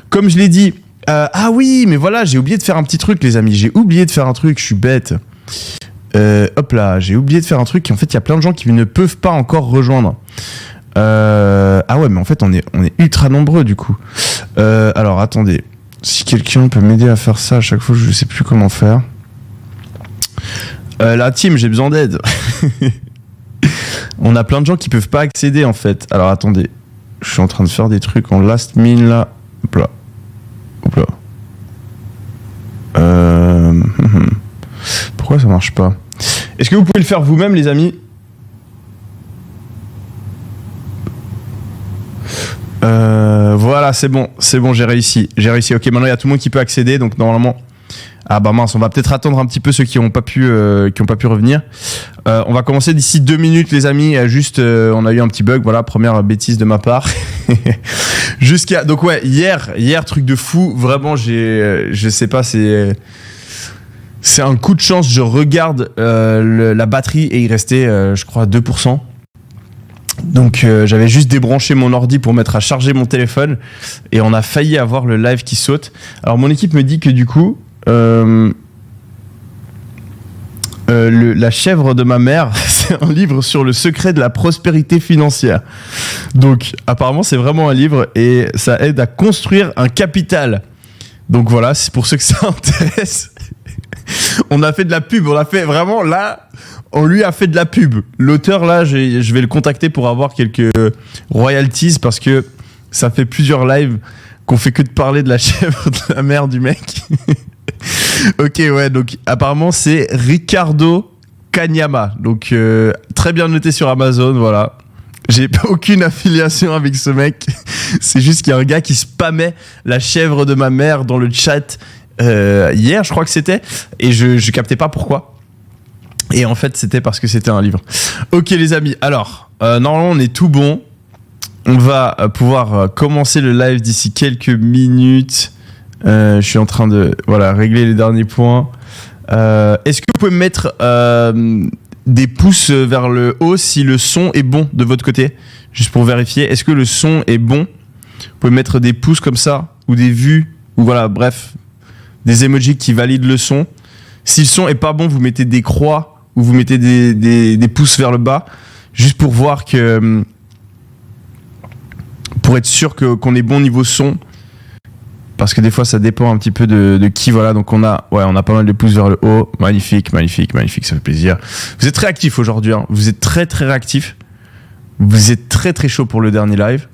comme je l'ai dit, ah oui, mais voilà, j'ai oublié de faire un petit truc, les amis. J'ai oublié de faire un truc, je suis bête. Hop là, j'ai oublié de faire un truc. En fait, il y a plein de gens qui ne peuvent pas encore rejoindre. Ah ouais, mais en fait, on est ultra nombreux du coup. Alors, attendez. Si quelqu'un peut m'aider à faire ça à chaque fois, je sais plus comment faire. La team, j'ai besoin d'aide. On a plein de gens qui peuvent pas accéder en fait. Alors, attendez. Je suis en train de faire des trucs en last minute là. Hop là. Hop là. Pourquoi ça marche pas? Est-ce que vous pouvez le faire vous-même, les amis? Voilà, c'est bon, j'ai réussi. Ok, maintenant il y a tout le monde qui peut accéder, donc normalement. Ah bah mince, on va peut-être attendre un petit peu ceux qui ont pas pu revenir. On va commencer d'ici 2 minutes, les amis. Juste, on a eu un petit bug, voilà, première bêtise de ma part. Donc ouais, hier, truc de fou. Vraiment, je sais pas, c'est un coup de chance. Je regarde la batterie et il restait, je crois, 2%. Donc j'avais juste débranché mon ordi pour mettre à charger mon téléphone et on a failli avoir le live qui saute. Alors mon équipe me dit que du coup La chèvre de ma mère, c'est un livre sur le secret de la prospérité financière. Donc apparemment c'est vraiment un livre et ça aide à construire un capital. Donc voilà, c'est pour ceux que ça intéresse. On a fait de la pub, on a fait vraiment là, on lui a fait de la pub. L'auteur là, je vais le contacter pour avoir quelques royalties parce que ça fait plusieurs lives qu'on fait que de parler de la chèvre de la mère du mec. Ok, ouais, donc apparemment c'est Ricardo Kanyama. Donc très bien noté sur Amazon, voilà. J'ai aucune affiliation avec ce mec. C'est juste qu'il y a un gars qui spammait la chèvre de ma mère dans le chat hier, je crois que c'était, et je captais pas pourquoi. Et en fait, c'était parce que c'était un livre. Ok, les amis. Alors, normalement, on est tout bon. On va pouvoir commencer le live d'ici quelques minutes. Je suis en train de régler les derniers points. Est-ce que vous pouvez me mettre des pouces vers le haut si le son est bon de votre côté? Juste pour vérifier. Est-ce que le son est bon? Vous pouvez mettre des pouces comme ça ou des vues ou voilà, bref, des emojis qui valident le son. Si le son est pas bon, vous mettez des croix ou vous mettez des pouces vers le bas, juste pour voir que, pour être sûr qu'on est bon niveau son, parce que des fois ça dépend un petit peu de qui, voilà. Donc on a pas mal de pouces vers le haut, magnifique, ça fait plaisir. Vous êtes très actifs aujourd'hui, hein. Vous êtes très très réactifs, vous êtes très très chaud pour le dernier live.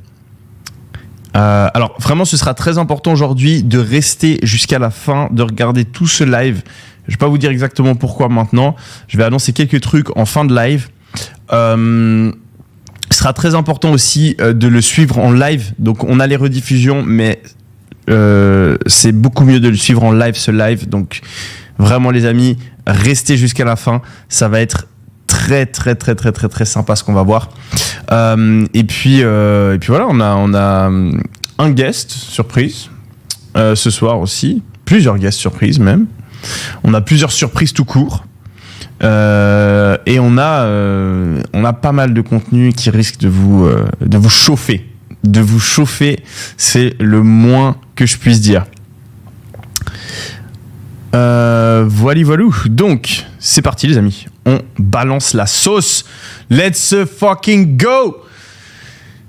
Alors vraiment, ce sera très important aujourd'hui de rester jusqu'à la fin, de regarder tout ce live. Je vais pas vous dire exactement pourquoi maintenant. Je vais annoncer quelques trucs en fin de live. Ce sera très important aussi de le suivre en live. Donc on a les rediffusions, mais c'est beaucoup mieux de le suivre en live, ce live. Donc vraiment les amis, restez jusqu'à la fin. Ça va être très très très très très très sympa ce qu'on va voir. Et puis voilà, on a un guest surprise ce soir aussi, plusieurs guests surprises même. On a plusieurs surprises tout court. Et on a pas mal de contenu qui risque de vous chauffer. De vous chauffer, c'est le moins que je puisse dire. Voilà. Donc, c'est parti les amis. On balance la sauce. Let's fucking go!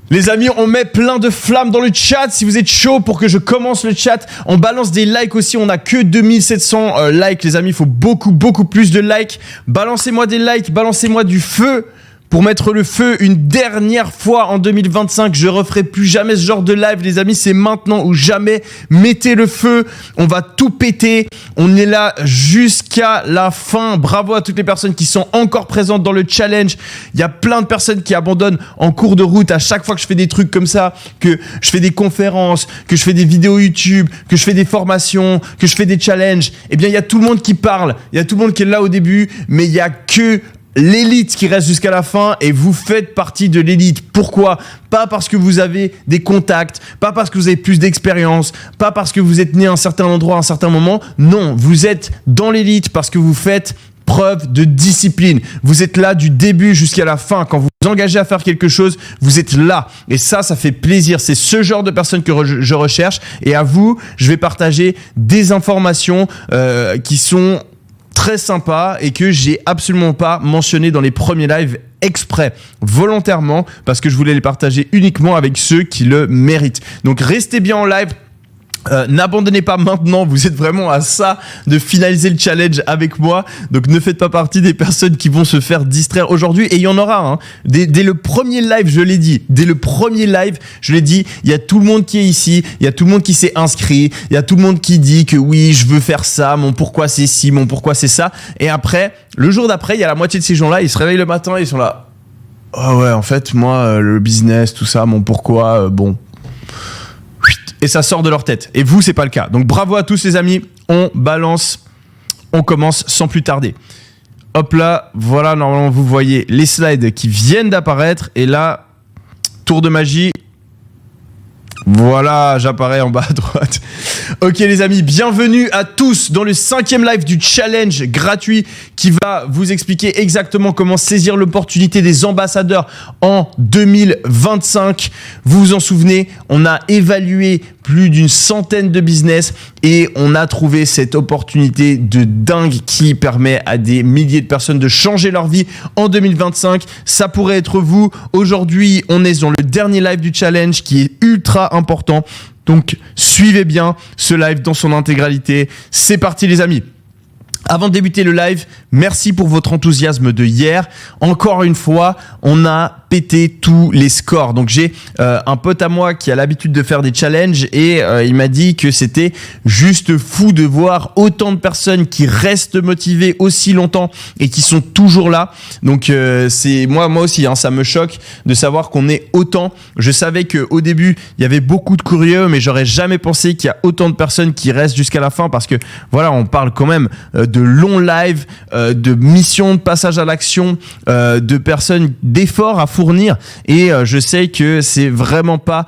Les amis, on met plein de flammes dans le chat si vous êtes chaud pour que je commence le chat. On balance des likes aussi, on n'a que 2700 likes les amis, il faut beaucoup plus de likes. Balancez-moi des likes, balancez-moi du feu pour mettre le feu une dernière fois en 2025. Je referai plus jamais ce genre de live les amis, c'est maintenant ou jamais. Mettez le feu, on va tout péter. On est là jusqu'à la fin. Bravo à toutes les personnes qui sont encore présentes dans le challenge. Il y a plein de personnes qui abandonnent en cours de route à chaque fois que je fais des trucs comme ça, que je fais des conférences, que je fais des vidéos YouTube, que je fais des formations, que je fais des challenges. Eh bien, il y a tout le monde qui parle. Il y a tout le monde qui est là au début, mais il y a que l'élite qui reste jusqu'à la fin et vous faites partie de l'élite. Pourquoi ? Pas parce que vous avez des contacts, pas parce que vous avez plus d'expérience, pas parce que vous êtes né à un certain endroit à un certain moment. Non, vous êtes dans l'élite parce que vous faites preuve de discipline. Vous êtes là du début jusqu'à la fin. Quand vous vous engagez à faire quelque chose, vous êtes là. Et ça fait plaisir. C'est ce genre de personnes que je recherche. Et à vous, je vais partager des informations qui sont très sympas et que j'ai absolument pas mentionné dans les premiers lives exprès, volontairement, parce que je voulais les partager uniquement avec ceux qui le méritent. Donc restez bien en live. N'abandonnez pas maintenant, vous êtes vraiment à ça de finaliser le challenge avec moi, donc ne faites pas partie des personnes qui vont se faire distraire aujourd'hui, et il y en aura, hein. Dès le premier live, je l'ai dit, il y a tout le monde qui est ici, il y a tout le monde qui s'est inscrit, il y a tout le monde qui dit que oui, je veux faire ça, mon pourquoi c'est ci, mon pourquoi c'est ça, et après, le jour d'après, il y a la moitié de ces gens-là, ils se réveillent le matin, ils sont là, oh ouais, en fait, moi, le business, tout ça, mon pourquoi, bon... Et ça sort de leur tête. Et vous, c'est pas le cas. Donc bravo à tous les amis. On balance. On commence sans plus tarder. Hop là, voilà, normalement vous voyez les slides qui viennent d'apparaître. Et là, tour de magie. Voilà, j'apparais en bas à droite. Ok les amis, bienvenue à tous dans le 5e live du challenge gratuit qui va vous expliquer exactement comment saisir l'opportunité des ambassadeurs en 2025. Vous vous en souvenez, on a évalué plus d'une centaine de business et on a trouvé cette opportunité de dingue qui permet à des milliers de personnes de changer leur vie en 2025. Ça pourrait être vous. Aujourd'hui, on est dans le dernier live du challenge qui est ultra important. Donc, suivez bien ce live dans son intégralité. C'est parti les amis. Avant de débuter le live, merci pour votre enthousiasme de hier. Encore une fois, on a pété tous les scores. Donc j'ai un pote à moi qui a l'habitude de faire des challenges et il m'a dit que c'était juste fou de voir autant de personnes qui restent motivées aussi longtemps et qui sont toujours là. Donc c'est moi aussi, hein, ça me choque de savoir qu'on est autant. Je savais qu'au début, il y avait beaucoup de curieux, mais j'aurais jamais pensé qu'il y a autant de personnes qui restent jusqu'à la fin parce que voilà, on parle quand même de longs lives, de missions de passage à l'action, de personnes, d'efforts à fournir et je sais que c'est vraiment pas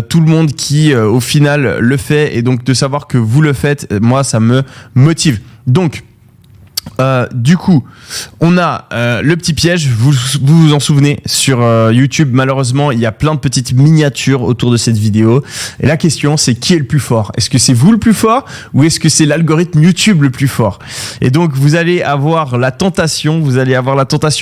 tout le monde qui au final le fait et donc de savoir que vous le faites, moi ça me motive. Donc du coup, on a le petit piège, vous en souvenez sur YouTube, malheureusement, il y a plein de petites miniatures autour de cette vidéo. Et la question, c'est qui est le plus fort? Est-ce que c'est vous le plus fort ou est-ce que c'est l'algorithme YouTube le plus fort? Et donc, vous allez avoir la tentation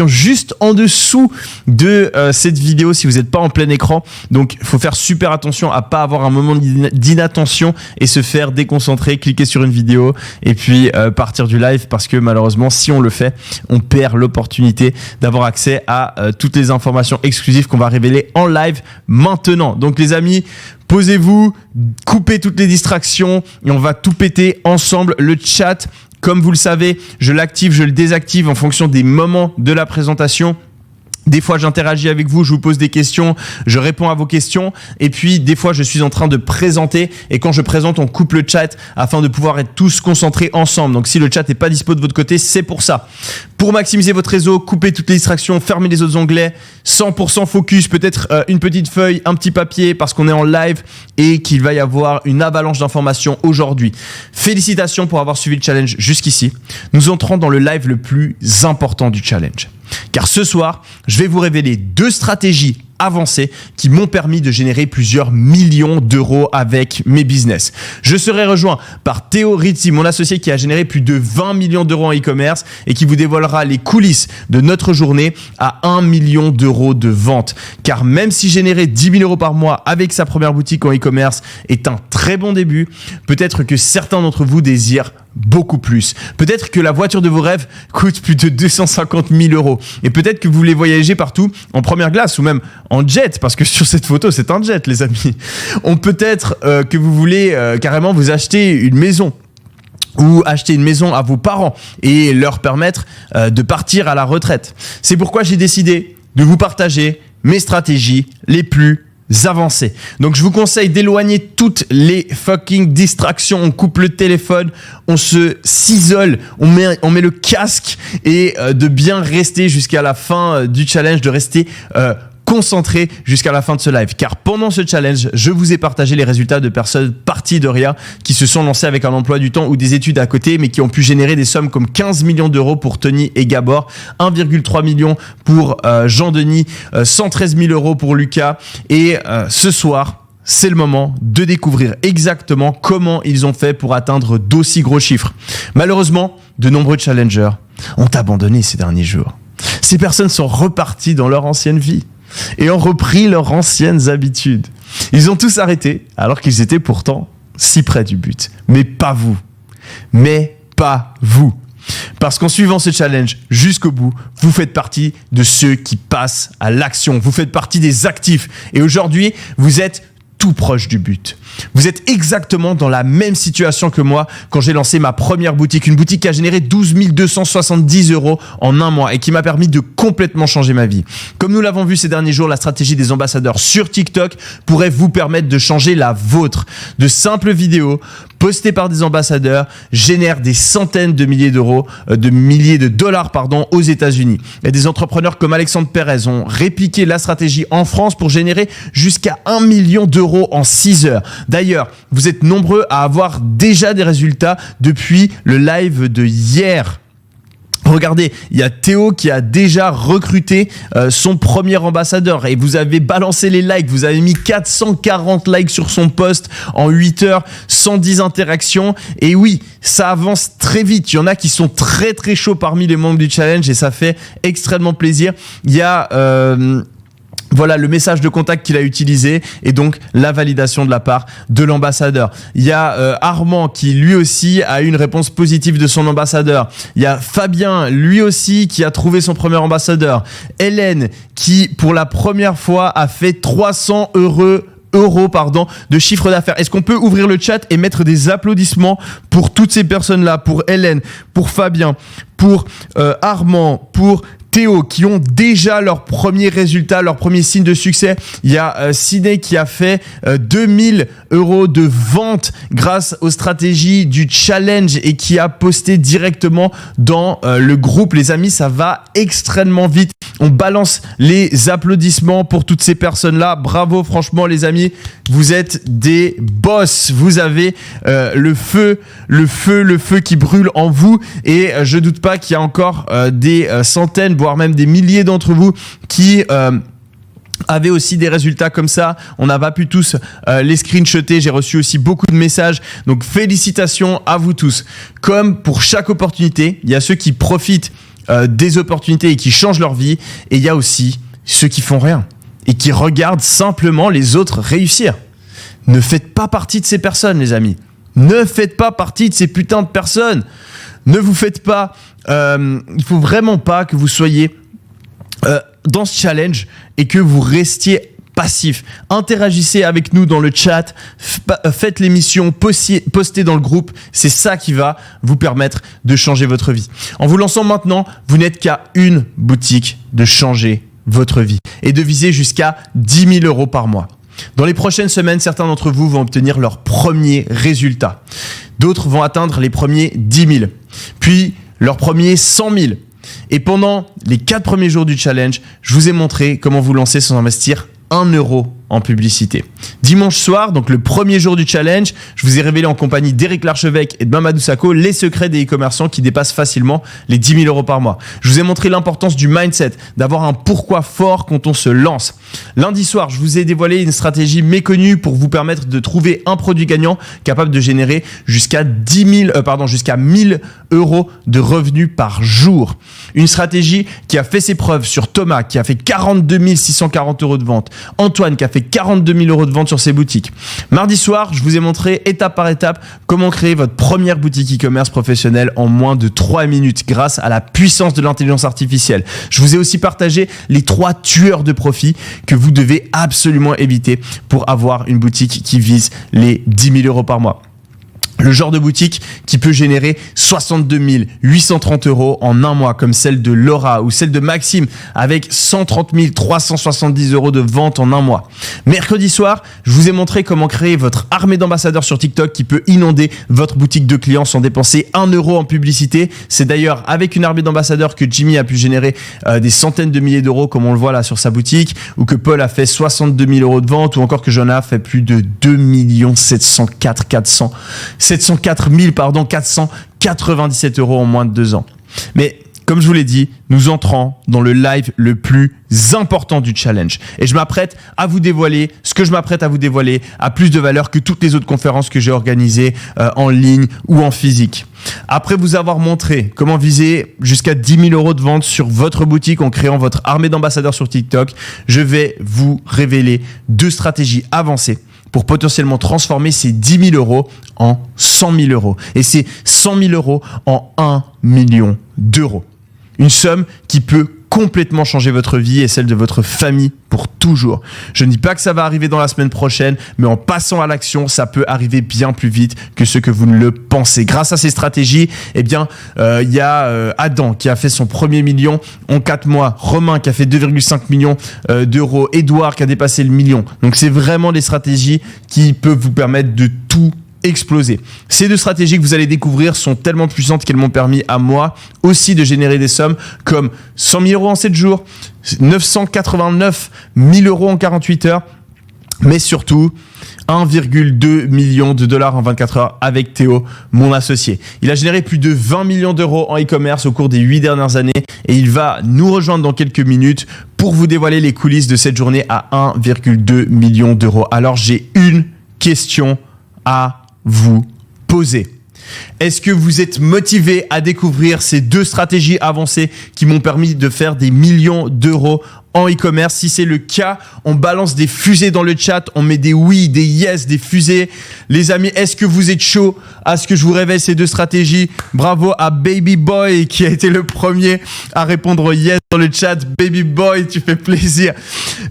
juste en dessous de cette vidéo si vous n'êtes pas en plein écran. Donc, il faut faire super attention à pas avoir un moment d'inattention et se faire déconcentrer, cliquer sur une vidéo et puis partir du live parce que malheureusement, si on le fait, on perd l'opportunité d'avoir accès à toutes les informations exclusives qu'on va révéler en live maintenant. Donc les amis, posez-vous, coupez toutes les distractions et on va tout péter ensemble. Le chat, comme vous le savez, je l'active, je le désactive en fonction des moments de la présentation. Des fois, j'interagis avec vous, je vous pose des questions, je réponds à vos questions. Et puis, des fois, je suis en train de présenter. Et quand je présente, on coupe le chat afin de pouvoir être tous concentrés ensemble. Donc, si le chat n'est pas dispo de votre côté, c'est pour ça. Pour maximiser votre réseau, coupez toutes les distractions, fermez les autres onglets. 100% focus, peut-être une petite feuille, un petit papier parce qu'on est en live et qu'il va y avoir une avalanche d'informations aujourd'hui. Félicitations pour avoir suivi le challenge jusqu'ici. Nous entrons dans le live le plus important du challenge. Car ce soir, je vais vous révéler 2 stratégies avancées qui m'ont permis de générer plusieurs millions d'euros avec mes business. Je serai rejoint par Théo Rizzi, mon associé qui a généré plus de 20 millions d'euros en e-commerce et qui vous dévoilera les coulisses de notre journée à 1 million d'euros de vente. Car même si générer 10 000 euros par mois avec sa première boutique en e-commerce est un très bon début, peut-être que certains d'entre vous désirent beaucoup plus. Peut-être que la voiture de vos rêves coûte plus de 250 000 euros. Et peut-être que vous voulez voyager partout en première classe ou même en jet, parce que sur cette photo, c'est un jet, les amis. On peut-être que vous voulez carrément vous acheter une maison ou acheter une maison à vos parents et leur permettre de partir à la retraite. C'est pourquoi j'ai décidé de vous partager mes stratégies les plus avancées. Donc je vous conseille d'éloigner toutes les fucking distractions. On coupe le téléphone, on se s'isole, on met le casque et de bien rester jusqu'à la fin du challenge, de rester concentré jusqu'à la fin de ce live, car pendant ce challenge, je vous ai partagé les résultats de personnes parties de rien qui se sont lancées avec un emploi du temps ou des études à côté, mais qui ont pu générer des sommes comme 15 millions d'euros pour Tony et Gabor, 1,3 million pour Jean-Denis, 113 000 euros pour Lucas. Et ce soir, c'est le moment de découvrir exactement comment ils ont fait pour atteindre d'aussi gros chiffres. Malheureusement, de nombreux challengers ont abandonné ces derniers jours. Ces personnes sont reparties dans leur ancienne vie et ont repris leurs anciennes habitudes. Ils ont tous arrêté alors qu'ils étaient pourtant si près du but. Mais pas vous. Mais pas vous. Parce qu'en suivant ce challenge jusqu'au bout, vous faites partie de ceux qui passent à l'action. Vous faites partie des actifs. Et aujourd'hui, vous êtes tout proche du but. Vous êtes exactement dans la même situation que moi quand j'ai lancé ma première boutique. Une boutique qui a généré 12 270 euros en un mois et qui m'a permis de complètement changer ma vie. Comme nous l'avons vu ces derniers jours, la stratégie des ambassadeurs sur TikTok pourrait vous permettre de changer la vôtre. De simples vidéos postées par des ambassadeurs génèrent des centaines de milliers de dollars aux États-Unis. Et des entrepreneurs comme Alexandre Pérez ont répliqué la stratégie en France pour générer jusqu'à 1 million d'euros en 6 heures. D'ailleurs, vous êtes nombreux à avoir déjà des résultats depuis le live de hier. Regardez, il y a Théo qui a déjà recruté son premier ambassadeur et vous avez balancé les likes, vous avez mis 440 likes sur son post en 8 heures, 110 interactions et oui, ça avance très vite. Il y en a qui sont très très chauds parmi les membres du challenge et ça fait extrêmement plaisir. Il y a... Voilà le message de contact qu'il a utilisé et donc la validation de la part de l'ambassadeur. Il y a Armand qui lui aussi a eu une réponse positive de son ambassadeur. Il y a Fabien lui aussi qui a trouvé son premier ambassadeur. Hélène qui pour la première fois a fait 300 euros de chiffre d'affaires. Est-ce qu'on peut ouvrir le chat et mettre des applaudissements pour toutes ces personnes-là, pour Hélène, pour Fabien, pour Armand, pour Théo, qui ont déjà leur premier résultat, leur premier signe de succès. Il y a Sidney qui a fait 2000 euros de vente grâce aux stratégies du challenge et qui a posté directement dans le groupe. Les amis, ça va extrêmement vite. On balance les applaudissements pour toutes ces personnes-là. Bravo, franchement, les amis. Vous êtes des boss. Vous avez le feu qui brûle en vous. Et je doute pas qu'il y a encore des centaines, voire même des milliers d'entre vous qui... avaient aussi des résultats comme ça. On n'a pas pu tous les screenshotter. J'ai reçu aussi beaucoup de messages. Donc, félicitations à vous tous. Comme pour chaque opportunité, il y a ceux qui profitent des opportunités et qui changent leur vie. Et il y a aussi ceux qui font rien et qui regardent simplement les autres réussir. Ne faites pas partie de ces personnes, les amis. Ne faites pas partie de ces putains de personnes. Ne vous faites pas... il faut vraiment pas que vous soyez dans ce challenge et que vous restiez passif. Interagissez avec nous dans le chat, faites l'émission, postez dans le groupe. C'est ça qui va vous permettre de changer votre vie. En vous lançant maintenant, vous n'êtes qu'à une boutique de changer votre vie et de viser jusqu'à 10 000 euros par mois. Dans les prochaines semaines, certains d'entre vous vont obtenir leurs premiers résultats. D'autres vont atteindre les premiers 10 000, puis leurs premiers 100 000. Et pendant les 4 premiers jours du challenge, je vous ai montré comment vous lancer sans investir 1 euro en publicité. Dimanche soir, donc le premier jour du challenge, je vous ai révélé en compagnie d'Éric Larchevêque et de Mamadou Sakho les secrets des e-commerçants qui dépassent facilement les 10 000 euros par mois. Je vous ai montré l'importance du mindset, d'avoir un pourquoi fort quand on se lance. Lundi soir, je vous ai dévoilé une stratégie méconnue pour vous permettre de trouver un produit gagnant capable de générer jusqu'à 1 000 euros de revenus par jour. Une stratégie qui a fait ses preuves sur Thomas, qui a fait 42 640 euros de vente. Antoine, qui a fait 42 000 euros de vente sur ses boutiques. Mardi soir, je vous ai montré étape par étape comment créer votre première boutique e-commerce professionnelle en moins de 3 minutes grâce à la puissance de l'intelligence artificielle. Je vous ai aussi partagé les 3 tueurs de profit que vous devez absolument éviter pour avoir une boutique qui vise les 10 000 euros par mois. Le genre de boutique qui peut générer 62 830 € en un mois, comme celle de Laura ou celle de Maxime, avec 130 370 € de vente en un mois. Mercredi soir, je vous ai montré comment créer votre armée d'ambassadeurs sur TikTok qui peut inonder votre boutique de clients sans dépenser 1 € en publicité. C'est d'ailleurs avec une armée d'ambassadeurs que Jimmy a pu générer des centaines de milliers d'euros, comme on le voit là sur sa boutique, ou que Paul a fait 62 000 € de vente, ou encore que Jonah a fait plus de 2 704 497 € en moins de 2 ans. Mais comme je vous l'ai dit, nous entrons dans le live le plus important du challenge. Et je m'apprête à vous dévoiler ce que je m'apprête à vous dévoiler a plus de valeur que toutes les autres conférences que j'ai organisées en ligne ou en physique. Après vous avoir montré comment viser jusqu'à 10 000 € de vente sur votre boutique en créant votre armée d'ambassadeurs sur TikTok, je vais vous révéler 2 stratégies avancées pour potentiellement transformer ces 10 000 € en 100 000 € et ces 100 000 € en 1 million d'euros. Une somme qui peut complètement changer votre vie et celle de votre famille pour toujours. Je ne dis pas que ça va arriver dans la semaine prochaine, mais en passant à l'action, ça peut arriver bien plus vite que ce que vous ne le pensez. Grâce à ces stratégies, eh bien, il y a Adam qui a fait son premier million en 4 mois, Romain qui a fait 2,5 millions d'euros, Edouard qui a dépassé le million. Donc, c'est vraiment des stratégies qui peuvent vous permettre de tout exploser. Ces 2 stratégies que vous allez découvrir sont tellement puissantes qu'elles m'ont permis à moi aussi de générer des sommes comme 100 000 € en 7 jours, 989 000 € en 48 heures, mais surtout 1,2 million de dollars en 24 heures avec Théo, mon associé. Il a généré plus de 20 millions d'euros en e-commerce au cours des 8 dernières années et il va nous rejoindre dans quelques minutes pour vous dévoiler les coulisses de cette journée à 1,2 million d'euros. Alors j'ai une question à vous poser. Est-ce que vous êtes motivé à découvrir ces 2 stratégies avancées qui m'ont permis de faire des millions d'euros en e-commerce? Si c'est le cas, on balance des fusées dans le chat, on met des oui, des yes, des fusées. Les amis, est-ce que vous êtes chaud à ce que je vous révèle ces 2 stratégies? Bravo à Baby Boy qui a été le premier à répondre yes dans le chat. Baby Boy, tu fais plaisir.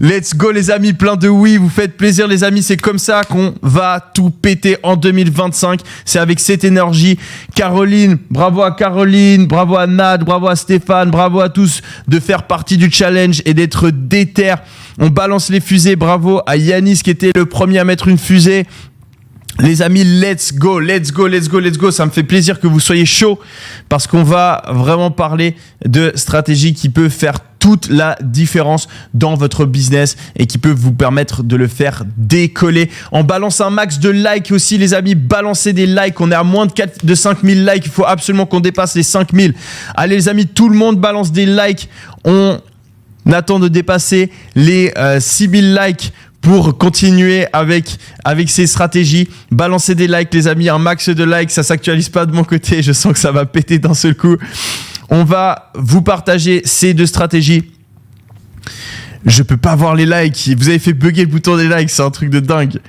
Let's go les amis, plein de oui, vous faites plaisir les amis, c'est comme ça qu'on va tout péter en 2025. C'est avec cette énergie. Caroline, bravo à Caroline, bravo à Nad, bravo à Stéphane, bravo à tous de faire partie du challenge et d'être déter. On balance les fusées, bravo à Yanis qui était le premier à mettre une fusée. Les amis, let's go, let's go, let's go, let's go. Ça me fait plaisir que vous soyez chauds parce qu'on va vraiment parler de stratégie qui peut faire toute la différence dans votre business et qui peut vous permettre de le faire décoller. On balance un max de likes aussi, les amis. Balancez des likes. On est à moins de 5000 likes. Il faut absolument qu'on dépasse les 5000. Allez, les amis, tout le monde balance des likes. On attend de dépasser les 6000 likes pour continuer avec ces stratégies. Balancez des likes, les amis, un max de likes. Ça s'actualise pas de mon côté. Je sens que ça va péter d'un seul coup. On va vous partager ces 2 stratégies. Je peux pas voir les likes. Vous avez fait bugger le bouton des likes. C'est un truc de dingue.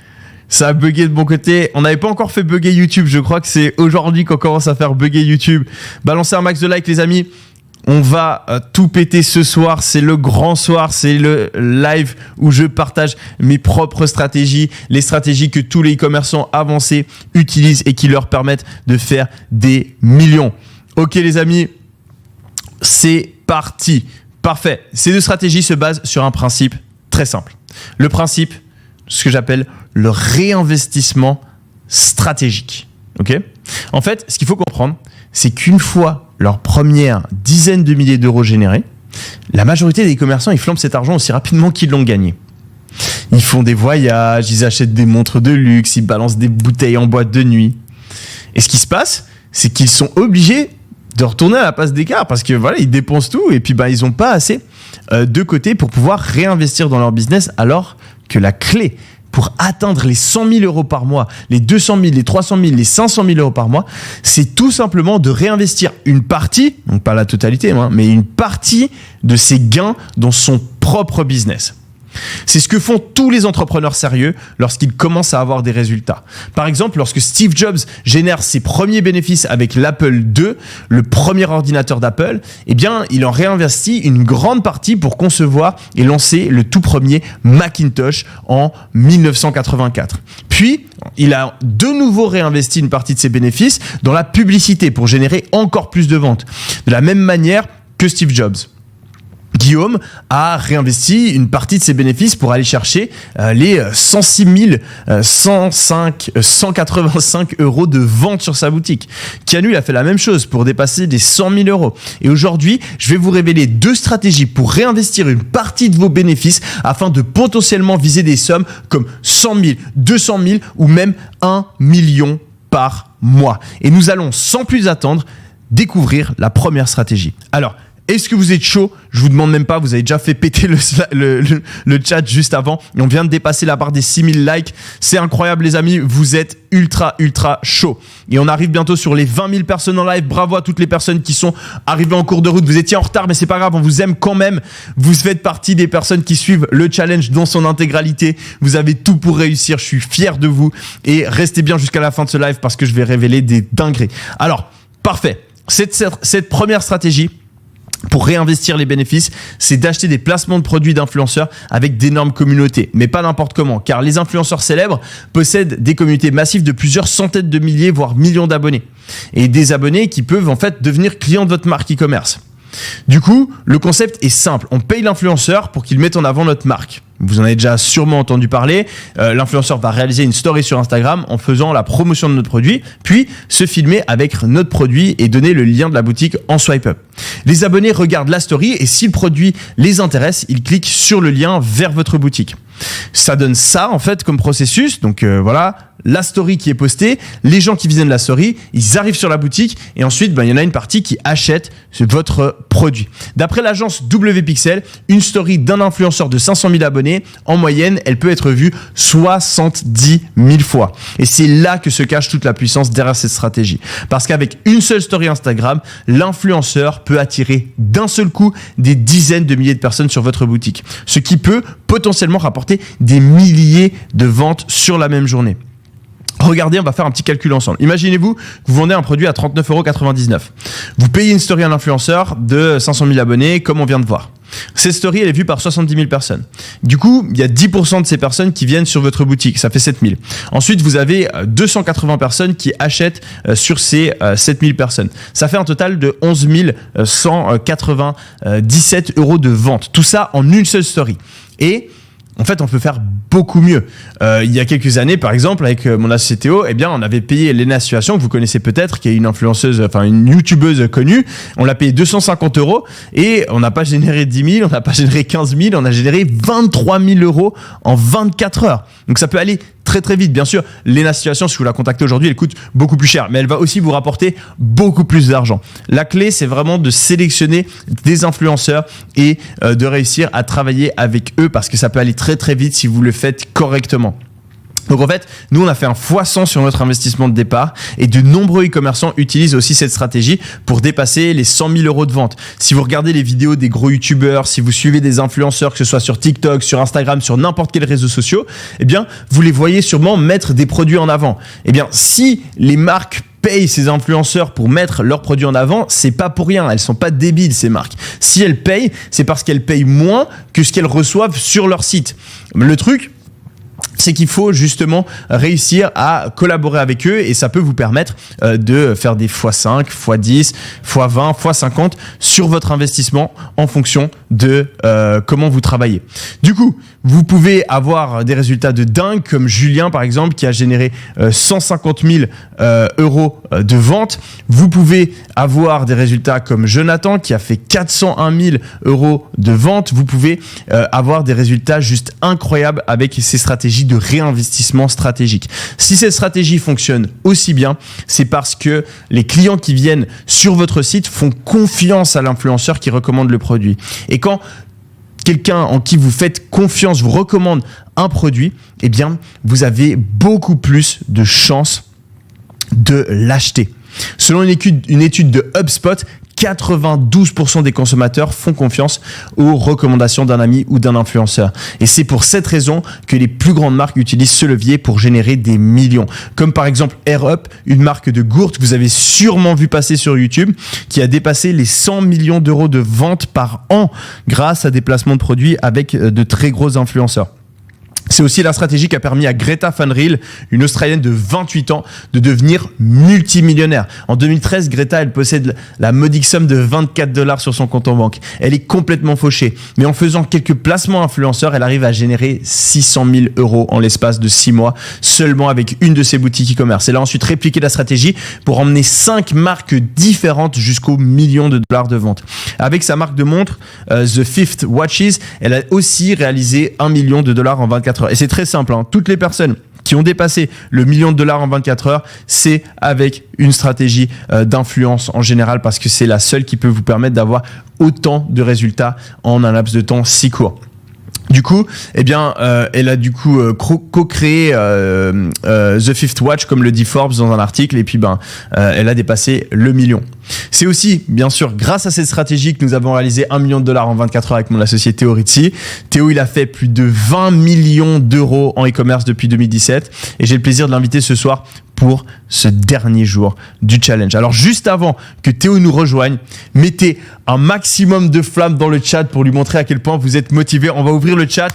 Ça a bugué de mon côté. On n'avait pas encore fait bugger YouTube. Je crois que c'est aujourd'hui qu'on commence à faire bugger YouTube. Balancez un max de likes, les amis. On va tout péter ce soir, c'est le grand soir, c'est le live où je partage mes propres stratégies, les stratégies que tous les e-commerçants avancés utilisent et qui leur permettent de faire des millions. Ok les amis, c'est parti. Parfait. Ces 2 stratégies se basent sur un principe très simple. Le principe, ce que j'appelle le réinvestissement stratégique. Ok ? En fait, ce qu'il faut comprendre, c'est qu'une fois leur première dizaine de milliers d'euros générés, la majorité des commerçants, ils flambent cet argent aussi rapidement qu'ils l'ont gagné. Ils font des voyages, ils achètent des montres de luxe, ils balancent des bouteilles en boîte de nuit. Et ce qui se passe, c'est qu'ils sont obligés de retourner à la passe d'écart parce que voilà, ils dépensent tout et puis ils n'ont pas assez de côté pour pouvoir réinvestir dans leur business alors que la clé pour atteindre les 100 000 euros par mois, les 200 000, les 300 000, les 500 000 euros par mois, c'est tout simplement de réinvestir une partie, donc pas la totalité, mais une partie de ses gains dans son propre business. C'est ce que font tous les entrepreneurs sérieux lorsqu'ils commencent à avoir des résultats. Par exemple, lorsque Steve Jobs génère ses premiers bénéfices avec l'Apple II, le premier ordinateur d'Apple, eh bien, il en réinvestit une grande partie pour concevoir et lancer le tout premier Macintosh en 1984. Puis, il a de nouveau réinvesti une partie de ses bénéfices dans la publicité pour générer encore plus de ventes. De la même manière que Steve Jobs. Guillaume a réinvesti une partie de ses bénéfices pour aller chercher les 106 185 euros de vente sur sa boutique. Keanu a fait la même chose pour dépasser les 100 000 euros. Et aujourd'hui, je vais vous révéler 2 stratégies pour réinvestir une partie de vos bénéfices afin de potentiellement viser des sommes comme 100 000, 200 000 ou même 1 million par mois. Et nous allons sans plus attendre découvrir la première stratégie. Alors, est-ce que vous êtes chaud? Je vous demande même pas, vous avez déjà fait péter le chat juste avant. Et on vient de dépasser la barre des 6000 likes. C'est incroyable les amis, vous êtes ultra chaud. Et on arrive bientôt sur les 20 000 personnes en live. Bravo à toutes les personnes qui sont arrivées en cours de route. Vous étiez en retard mais c'est pas grave, on vous aime quand même. Vous faites partie des personnes qui suivent le challenge dans son intégralité. Vous avez tout pour réussir, je suis fier de vous. Et restez bien jusqu'à la fin de ce live parce que je vais révéler des dingueries. Alors, parfait. Cette première stratégie pour réinvestir les bénéfices, c'est d'acheter des placements de produits d'influenceurs avec d'énormes communautés, mais pas n'importe comment, car les influenceurs célèbres possèdent des communautés massives de plusieurs centaines de milliers, voire millions d'abonnés, et des abonnés qui peuvent en fait devenir clients de votre marque e-commerce. Du coup, le concept est simple, on paye l'influenceur pour qu'il mette en avant notre marque. Vous en avez déjà sûrement entendu parler. L'influenceur va réaliser une story sur Instagram en faisant la promotion de notre produit, puis se filmer avec notre produit et donner le lien de la boutique en swipe up. Les abonnés regardent la story et si le produit les intéresse, ils cliquent sur le lien vers votre boutique. Ça donne ça en fait comme processus. Donc voilà, la story qui est postée, les gens qui visionnent la story, ils arrivent sur la boutique et ensuite il y en a une partie qui achète votre produit. D'après l'agence WPixel, une story d'un influenceur de 500 000 abonnés, en moyenne, elle peut être vue 70 000 fois. Et c'est là que se cache toute la puissance derrière cette stratégie. Parce qu'avec une seule story Instagram, l'influenceur peut attirer d'un seul coup des dizaines de milliers de personnes sur votre boutique. Ce qui peut potentiellement rapporter des milliers de ventes sur la même journée. Regardez, on va faire un petit calcul ensemble. Imaginez-vous que vous vendez un produit à 39,99 €. Vous payez une story à un influenceur de 500 000 abonnés, comme on vient de voir. Cette story, elle est vue par 70 000 personnes. Du coup, il y a 10% de ces personnes qui viennent sur votre boutique. Ça fait 7 000. Ensuite, vous avez 280 personnes qui achètent sur ces 7 000 personnes. Ça fait un total de 11 197 € de vente. Tout ça en une seule story. Et en fait, on peut faire beaucoup mieux. Il y a quelques années, par exemple, avec mon associé Théo, eh bien, on avait payé Léna Situation, que vous connaissez peut-être, qui est une influenceuse, enfin une youtubeuse connue. On l'a payé 250 € et on n'a pas généré 10 000, on n'a pas généré 15 000, on a généré 23 000 € en 24 heures. Donc ça peut aller très vite. Bien sûr, Léna Situation, si vous la contactez aujourd'hui, elle coûte beaucoup plus cher, mais elle va aussi vous rapporter beaucoup plus d'argent. La clé, c'est vraiment de sélectionner des influenceurs et de réussir à travailler avec eux parce que ça peut aller très vite si vous le faites correctement. Donc en fait, nous on a fait un x100 sur notre investissement de départ et de nombreux e-commerçants utilisent aussi cette stratégie pour dépasser les 100 000 € de vente. Si vous regardez les vidéos des gros youtubeurs, si vous suivez des influenceurs, que ce soit sur TikTok, sur Instagram, sur n'importe quel réseau social, eh bien vous les voyez sûrement mettre des produits en avant. Eh bien si les marques payent ces influenceurs pour mettre leurs produits en avant, c'est pas pour rien, elles sont pas débiles ces marques. Si elles payent, c'est parce qu'elles payent moins que ce qu'elles reçoivent sur leur site. Le truc, c'est qu'il faut justement réussir à collaborer avec eux et ça peut vous permettre de faire des x5, x10, x20, x50 sur votre investissement en fonction de comment vous travaillez. Du coup, vous pouvez avoir des résultats de dingue comme Julien par exemple qui a généré 150 000 € de vente. Vous pouvez avoir des résultats comme Jonathan qui a fait 401 000 € de vente. Vous pouvez avoir des résultats juste incroyables avec ces stratégies de réinvestissement stratégique. Si cette stratégie fonctionne aussi bien, c'est parce que les clients qui viennent sur votre site font confiance à l'influenceur qui recommande le produit. Et quand quelqu'un en qui vous faites confiance vous recommande un produit, eh bien, vous avez beaucoup plus de chances de l'acheter. Selon une étude de HubSpot, 92% des consommateurs font confiance aux recommandations d'un ami ou d'un influenceur. Et c'est pour cette raison que les plus grandes marques utilisent ce levier pour générer des millions. Comme par exemple Air Up, une marque de gourdes que vous avez sûrement vu passer sur YouTube, qui a dépassé les 100 millions d'euros de ventes par an grâce à des placements de produits avec de très gros influenceurs. C'est aussi la stratégie qui a permis à Greta Thunberg, une Australienne de 28 ans, de devenir multimillionnaire. En 2013, Greta, elle possède la modique somme de $24 sur son compte en banque. Elle est complètement fauchée. Mais en faisant quelques placements influenceurs, elle arrive à générer 600 000 euros en l'espace de 6 mois, seulement avec une de ses boutiques e-commerce. Elle a ensuite répliqué la stratégie pour emmener 5 marques différentes jusqu'au million de dollars de vente. Avec sa marque de montres, The Fifth Watches, elle a aussi réalisé $1 million en 24 heures. Et c'est très simple, hein. Toutes les personnes qui ont dépassé le $1 million en 24 heures, c'est avec une stratégie d'influence en général, parce que c'est la seule qui peut vous permettre d'avoir autant de résultats en un laps de temps si court. Du coup, elle a co-créé The Fifth Watch, comme le dit Forbes dans un article, et puis elle a dépassé le $1 million. C'est aussi, bien sûr, grâce à cette stratégie que nous avons réalisé $1 million en 24 heures avec mon associé Théo Rizzi. Théo, il a fait plus de 20 millions d'euros en e-commerce depuis 2017, et j'ai le plaisir de l'inviter ce soir pour ce dernier jour du challenge. Alors juste avant que Théo nous rejoigne, mettez un maximum de flammes dans le chat pour lui montrer à quel point vous êtes motivés. On va ouvrir le chat.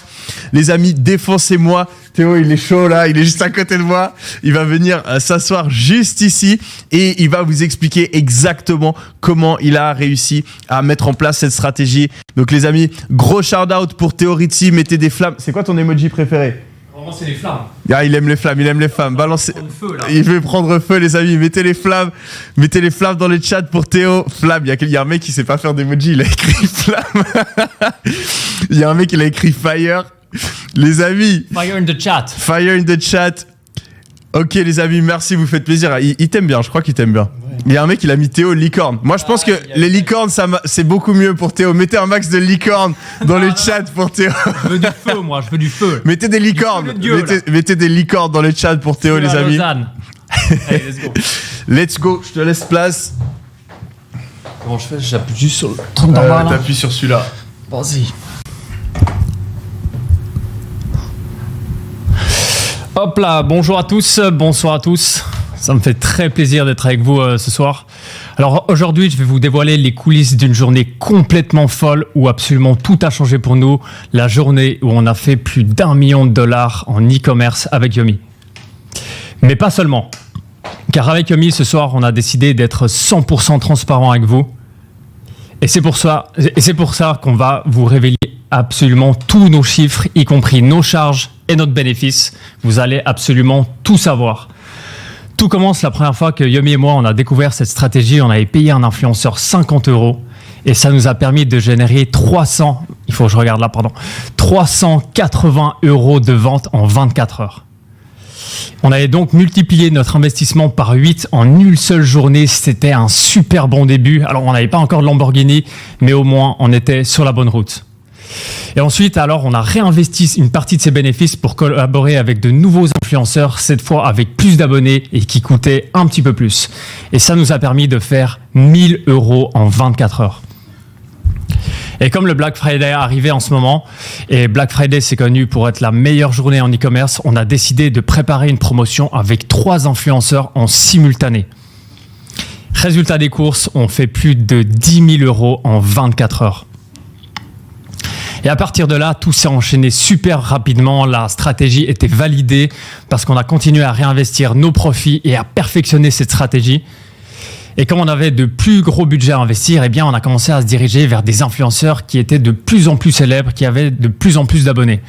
Les amis, défoncez-moi. Théo, il est chaud là, il est juste à côté de moi. Il va venir s'asseoir juste ici et il va vous expliquer exactement comment il a réussi à mettre en place cette stratégie. Donc les amis, gros shout-out pour Théo Rizzi. Mettez des flammes. C'est quoi ton emoji préféré ? C'est les flammes. Ah, il aime les flammes. Balancez. Il veut prendre feu, les amis. Mettez les flammes dans le chat pour Théo. Flamme. Il y a un mec qui sait pas faire d'emoji. Il a écrit flamme. Il y a un mec qui a écrit fire. Les amis. Fire in the chat. Ok, les amis, merci, vous faites plaisir. Il t'aime bien, je crois qu'il t'aime bien. Ouais. Il y a un mec qui l'a mis Théo licorne. Moi, je pense que les licornes, c'est beaucoup mieux pour Théo. Mettez un max de licorne dans le chat pour Théo. Je veux du feu, moi, je veux du feu. Mettez des licornes. Mettez des licornes dans le chat pour Théo, les amis. Allez, let's go. Let's go, je te laisse place. Comment je fais ? J'appuie juste sur le truc d'en bas là. T'appuies sur celui-là. Vas-y. Hop là, bonjour à tous, bonsoir à tous. Ça me fait très plaisir d'être avec vous ce soir. Alors aujourd'hui, je vais vous dévoiler les coulisses d'une journée complètement folle où absolument tout a changé pour nous. La journée où on a fait plus d'1 million de dollars en e-commerce avec Yomi. Mais pas seulement. Car avec Yomi, ce soir, on a décidé d'être 100% transparent avec vous. Et c'est pour ça qu'on va vous révéler absolument tous nos chiffres, y compris nos charges et notre bénéfice. Vous allez absolument tout savoir. Tout commence la première fois que Yomi et moi, on a découvert cette stratégie. On avait payé un influenceur 50 € et ça nous a permis de générer 380 € de vente en 24 heures. On avait donc multiplié notre investissement par 8 en une seule journée. C'était un super bon début. Alors, on n'avait pas encore de Lamborghini, mais au moins, on était sur la bonne route. Et ensuite, alors, on a réinvesti une partie de ces bénéfices pour collaborer avec de nouveaux influenceurs, cette fois avec plus d'abonnés et qui coûtaient un petit peu plus. Et ça nous a permis de faire 1 000 € en 24 heures. Et comme le Black Friday arrivait en ce moment, et Black Friday c'est connu pour être la meilleure journée en e-commerce, on a décidé de préparer une promotion avec 3 influenceurs en simultané. Résultat des courses, on fait plus de 10 000 € en 24 heures. Et à partir de là, tout s'est enchaîné super rapidement. La stratégie était validée parce qu'on a continué à réinvestir nos profits et à perfectionner cette stratégie. Et comme on avait de plus gros budgets à investir, eh bien, on a commencé à se diriger vers des influenceurs qui étaient de plus en plus célèbres, qui avaient de plus en plus d'abonnés.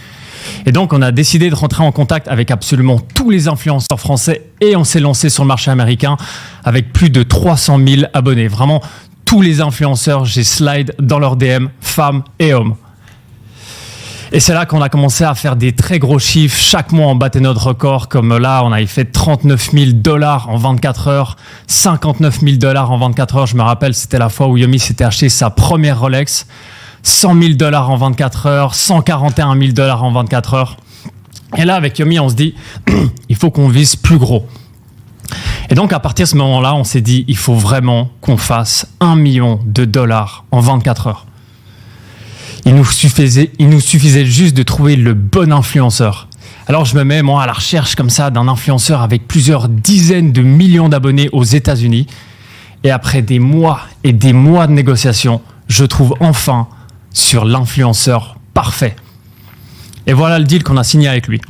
Et donc, on a décidé de rentrer en contact avec absolument tous les influenceurs français et on s'est lancé sur le marché américain avec plus de 300 000 abonnés. Vraiment, tous les influenceurs, j'ai slide dans leurs DM, femmes et hommes. Et c'est là qu'on a commencé à faire des très gros chiffres. Chaque mois, on battait notre record. Comme là, on avait fait 39 000 $ en 24 heures, 59 000 $ en 24 heures. Je me rappelle, c'était la fois où Yomi s'était acheté sa première Rolex. 100 000 $ en 24 heures, 141 000 $ en 24 heures. Et là, avec Yomi, on se dit, il faut qu'on vise plus gros. Et donc, à partir de ce moment-là, on s'est dit, il faut vraiment qu'on fasse $1 million en 24 heures. Il nous suffisait juste de trouver le bon influenceur. Alors, je me mets, moi, à la recherche comme ça d'un influenceur avec plusieurs dizaines de millions d'abonnés aux États-Unis. Et après des mois et des mois de négociations, je trouve enfin sur l'influenceur parfait. Et voilà le deal qu'on a signé avec lui.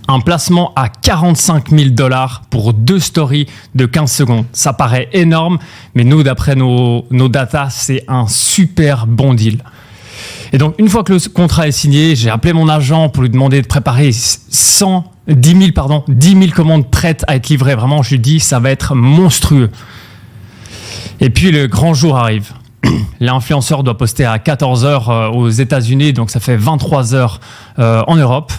Un placement à $45 000 pour 2 stories de 15 secondes. Ça paraît énorme, mais nous, d'après nos datas, c'est un super bon deal. Et donc, une fois que le contrat est signé, j'ai appelé mon agent pour lui demander de préparer 10 000 commandes prêtes à être livrées. Vraiment, je lui dis, ça va être monstrueux. Et puis, le grand jour arrive. L'influenceur doit poster à 14h aux États-Unis, donc ça fait 23h en Europe.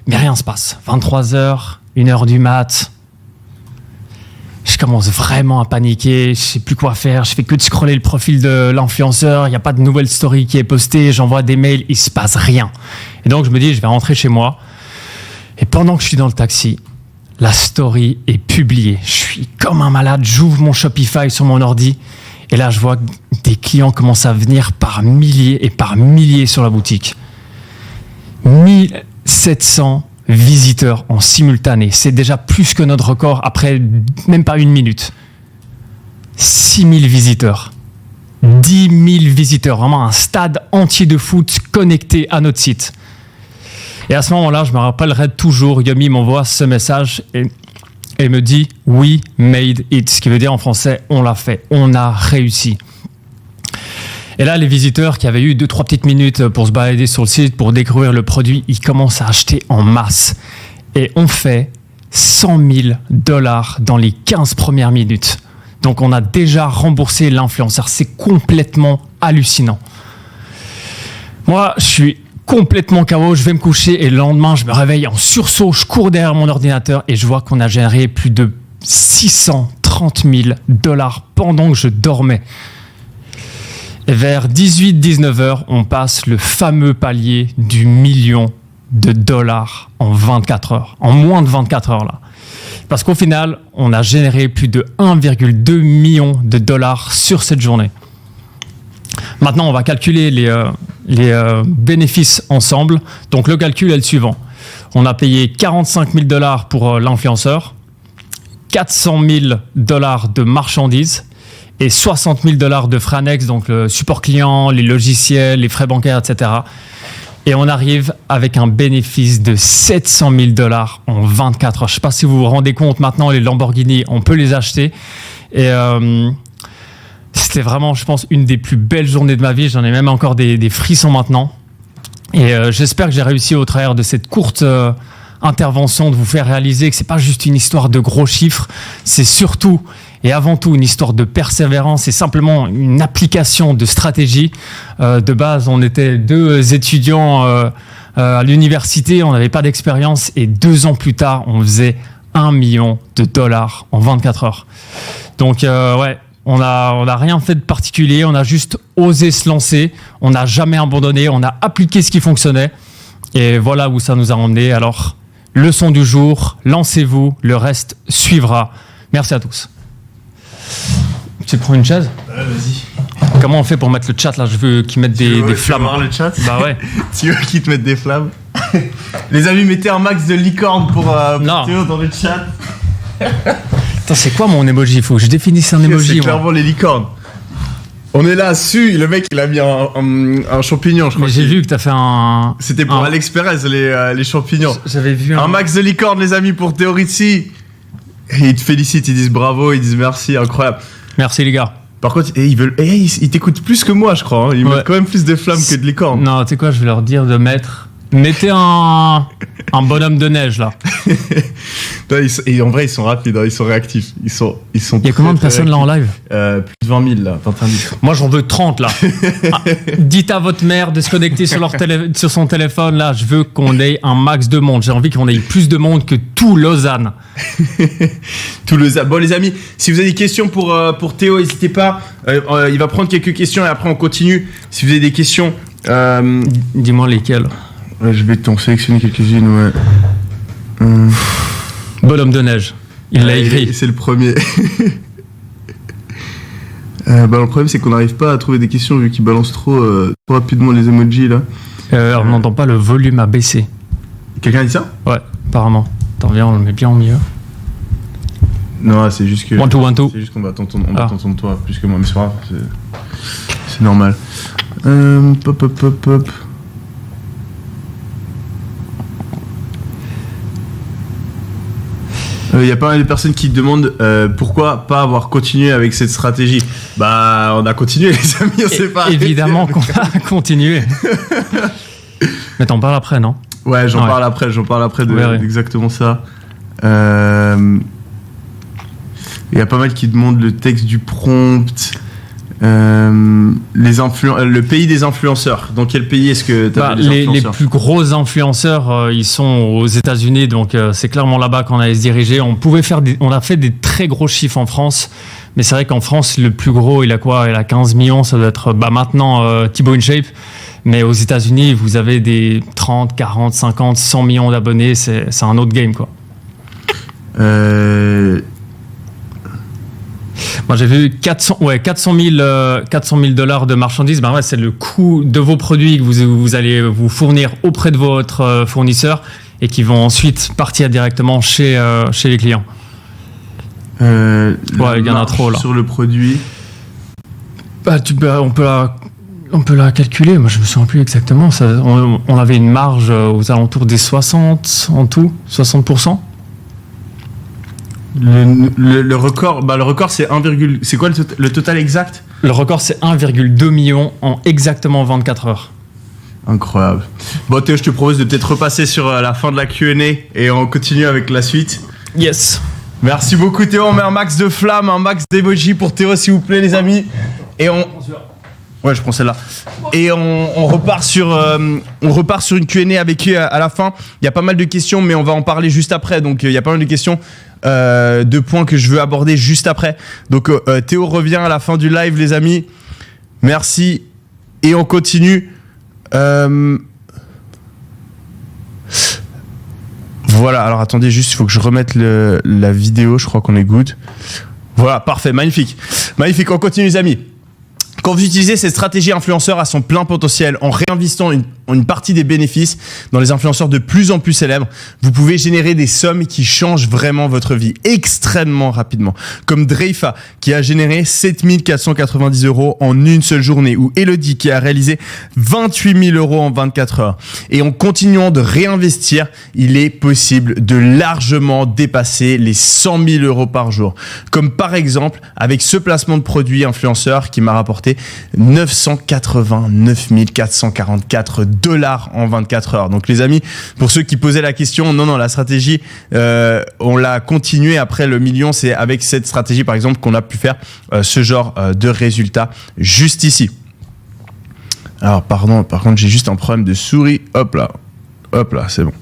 Mais rien ne se passe. 23h, 1h du mat. Je commence vraiment à paniquer. Je sais plus quoi faire. Je fais que de scroller le profil de l'influenceur. Il n'y a pas de nouvelle story qui est postée. J'envoie des mails. Il se passe rien. Et donc, je me dis, je vais rentrer chez moi. Et pendant que je suis dans le taxi, la story est publiée. Je suis comme un malade. J'ouvre mon Shopify sur mon ordi. Et là, je vois que des clients commencent à venir par milliers et par milliers sur la boutique. 1700 visiteurs en simultané. C'est déjà plus que notre record après même pas 1 minute. 6000 visiteurs. 10 000 visiteurs. Vraiment un stade entier de foot connecté à notre site. Et à ce moment-là, je me rappellerai toujours, Yomi m'envoie ce message et me dit « We made it », ce qui veut dire en français « on l'a fait, on a réussi ». Et là, les visiteurs qui avaient eu 2-3 petites minutes pour se balader sur le site, pour découvrir le produit, ils commencent à acheter en masse. Et on fait $100 000 dans les 15 premières minutes. Donc, on a déjà remboursé l'influenceur. C'est complètement hallucinant. Moi, je suis complètement KO. Je vais me coucher et le lendemain, je me réveille en sursaut. Je cours derrière mon ordinateur et je vois qu'on a généré plus de $630 000 pendant que je dormais. Et vers 18-19 heures, on passe le fameux palier du $1 million en 24 heures. En moins de 24 heures, là. Parce qu'au final, on a généré plus de $1,2 million sur cette journée. Maintenant, on va calculer les bénéfices ensemble. Donc, le calcul est le suivant. On a payé $45 000 pour l'influenceur, $400 000 de marchandises, et $60 000 de frais annexes, donc le support client, les logiciels, les frais bancaires, etc. Et on arrive avec un bénéfice de $700 000 en 24 heures. Je ne sais pas si vous vous rendez compte maintenant, les Lamborghini, on peut les acheter. Et c'était vraiment, je pense, une des plus belles journées de ma vie. J'en ai même encore des frissons maintenant. Et j'espère que j'ai réussi au travers de cette courte intervention de vous faire réaliser que ce n'est pas juste une histoire de gros chiffres, c'est surtout et avant tout une histoire de persévérance et simplement une application de stratégie. De base, on était 2 étudiants à l'université, on n'avait pas d'expérience et 2 ans plus tard, on faisait $1 million en 24 heures. Donc ouais, on n'a rien fait de particulier, on a juste osé se lancer, on n'a jamais abandonné, on a appliqué ce qui fonctionnait et voilà où ça nous a emmené. Alors, leçon du jour, lancez-vous, le reste suivra. Merci à tous. Tu prends une chaise ? Vas-y. Comment on fait pour mettre le chat là ? Je veux qu'ils mettent des flammes. Tu veux voir le chat ? Bah ouais. Tu veux qu'ils te mettent des flammes ? Les amis, mettez un max de licorne pour Théo dans le chat. Attends, c'est quoi mon emoji ? Il faut que je définisse un emoji. C'est clairement les licornes. On est là, le mec il a mis un champignon, je crois. Mais j'ai vu que t'as fait un... C'était pour AliExpress, les champignons. J'avais vu un max de licorne, les amis, pour Théo Rizzi. Et ils te félicitent, ils disent bravo, ils disent merci, incroyable. Merci les gars. Par contre, ils t'écoutent plus que moi, je crois. Hein. Ils mettent quand même plus de flammes que de licorne. Non, tu sais quoi, je vais leur dire de mettre... Mettez un bonhomme de neige là. En vrai, ils sont rapides, hein, ils sont réactifs. Ils sont Il y a combien de personnes là en live ? Plus de 20 000 là, 21 000. Moi j'en veux 30 là. Dites à votre mère de se connecter sur son téléphone là. Je veux qu'on ait un max de monde. J'ai envie qu'on ait plus de monde que tout Lausanne. Tout Lausanne. Bon les amis, si vous avez des questions pour Théo, n'hésitez pas. Il va prendre quelques questions et après on continue. Si vous avez des questions... Dis-moi lesquelles. Je vais t'en sélectionner quelques-unes, ouais. Bonhomme de neige. Il l'a écrit. C'est le premier. Le problème, c'est qu'on n'arrive pas à trouver des questions vu qu'il balance trop rapidement les emojis là. On n'entend pas, le volume a baissé. Quelqu'un a dit ça? Ouais, apparemment. Attends, viens, on le met bien au milieu. Non, c'est juste que. 1, 2, 1, 2. C'est juste qu'on va t'entendre toi plus que moi, mais c'est pas grave. C'est normal. Pop. Il y a pas mal de personnes qui demandent pourquoi pas avoir continué avec cette stratégie. Bah, on a continué, les amis, on s'est pas arrêté. Évidemment qu'on a continué. Mais t'en parles après, non? Ouais, j'en parle après d'exactement ça. Il y a pas mal qui demandent le texte du prompt. Le pays des influenceurs. Dans quel pays est-ce que tu as les plus gros influenceurs, ils sont aux États-Unis, donc c'est clairement là-bas qu'on allait se diriger. On a fait des très gros chiffres en France, mais c'est vrai qu'en France, le plus gros, il a quoi? Il a 15 millions, ça doit être maintenant Thibaut InShape. Mais aux États-Unis, vous avez des 30, 40, 50, 100 millions d'abonnés, c'est un autre game, quoi. Moi, j'ai vu 400 000 $ de marchandises. Ben ouais, c'est le coût de vos produits que vous allez vous fournir auprès de votre fournisseur et qui vont ensuite partir directement chez les clients. Il y en a trop là. Sur le produit. On peut la calculer. Moi, je me souviens plus exactement. On avait une marge aux alentours des 60 en tout, 60%. Le record, le record c'est 1, c'est quoi le total exact? Le record c'est 1,2 million en exactement 24 heures. Incroyable. Bon Théo, je te propose de peut-être repasser sur la fin de la Q&A et on continue avec la suite. Yes. Merci beaucoup Théo, on met un max de flammes, un max d'emoji pour Théo s'il vous plaît les amis. Et ouais, je prends celle-là. Et on repart sur une Q&A avec eux à la fin. Il y a pas mal de questions, mais on va en parler juste après. Donc il y a pas mal de questions, de points que je veux aborder juste après. Donc Théo revient à la fin du live, les amis. Merci. Et on continue. Voilà. Alors attendez, juste, il faut que je remette la vidéo. Je crois qu'on est good. Voilà, parfait, magnifique. Magnifique. On continue, les amis. Quand vous utilisez cette stratégie influenceur à son plein potentiel, en réinvestissant une partie des bénéfices dans les influenceurs de plus en plus célèbres, vous pouvez générer des sommes qui changent vraiment votre vie extrêmement rapidement. Comme Dreifa, qui a généré 7 490 € en une seule journée, ou Elodie, qui a réalisé 28 000 € en 24 heures. Et en continuant de réinvestir, il est possible de largement dépasser les 100 000 € par jour. Comme par exemple, avec ce placement de produit influenceur qui m'a rapporté 989 444 $ en 24 heures. Donc les amis, pour ceux qui posaient la question, non, la stratégie, on l'a continué après le million. C'est avec cette stratégie, par exemple, qu'on a pu faire ce genre de résultats juste ici. Alors, pardon, par contre, j'ai juste un problème de souris. Hop là, c'est bon.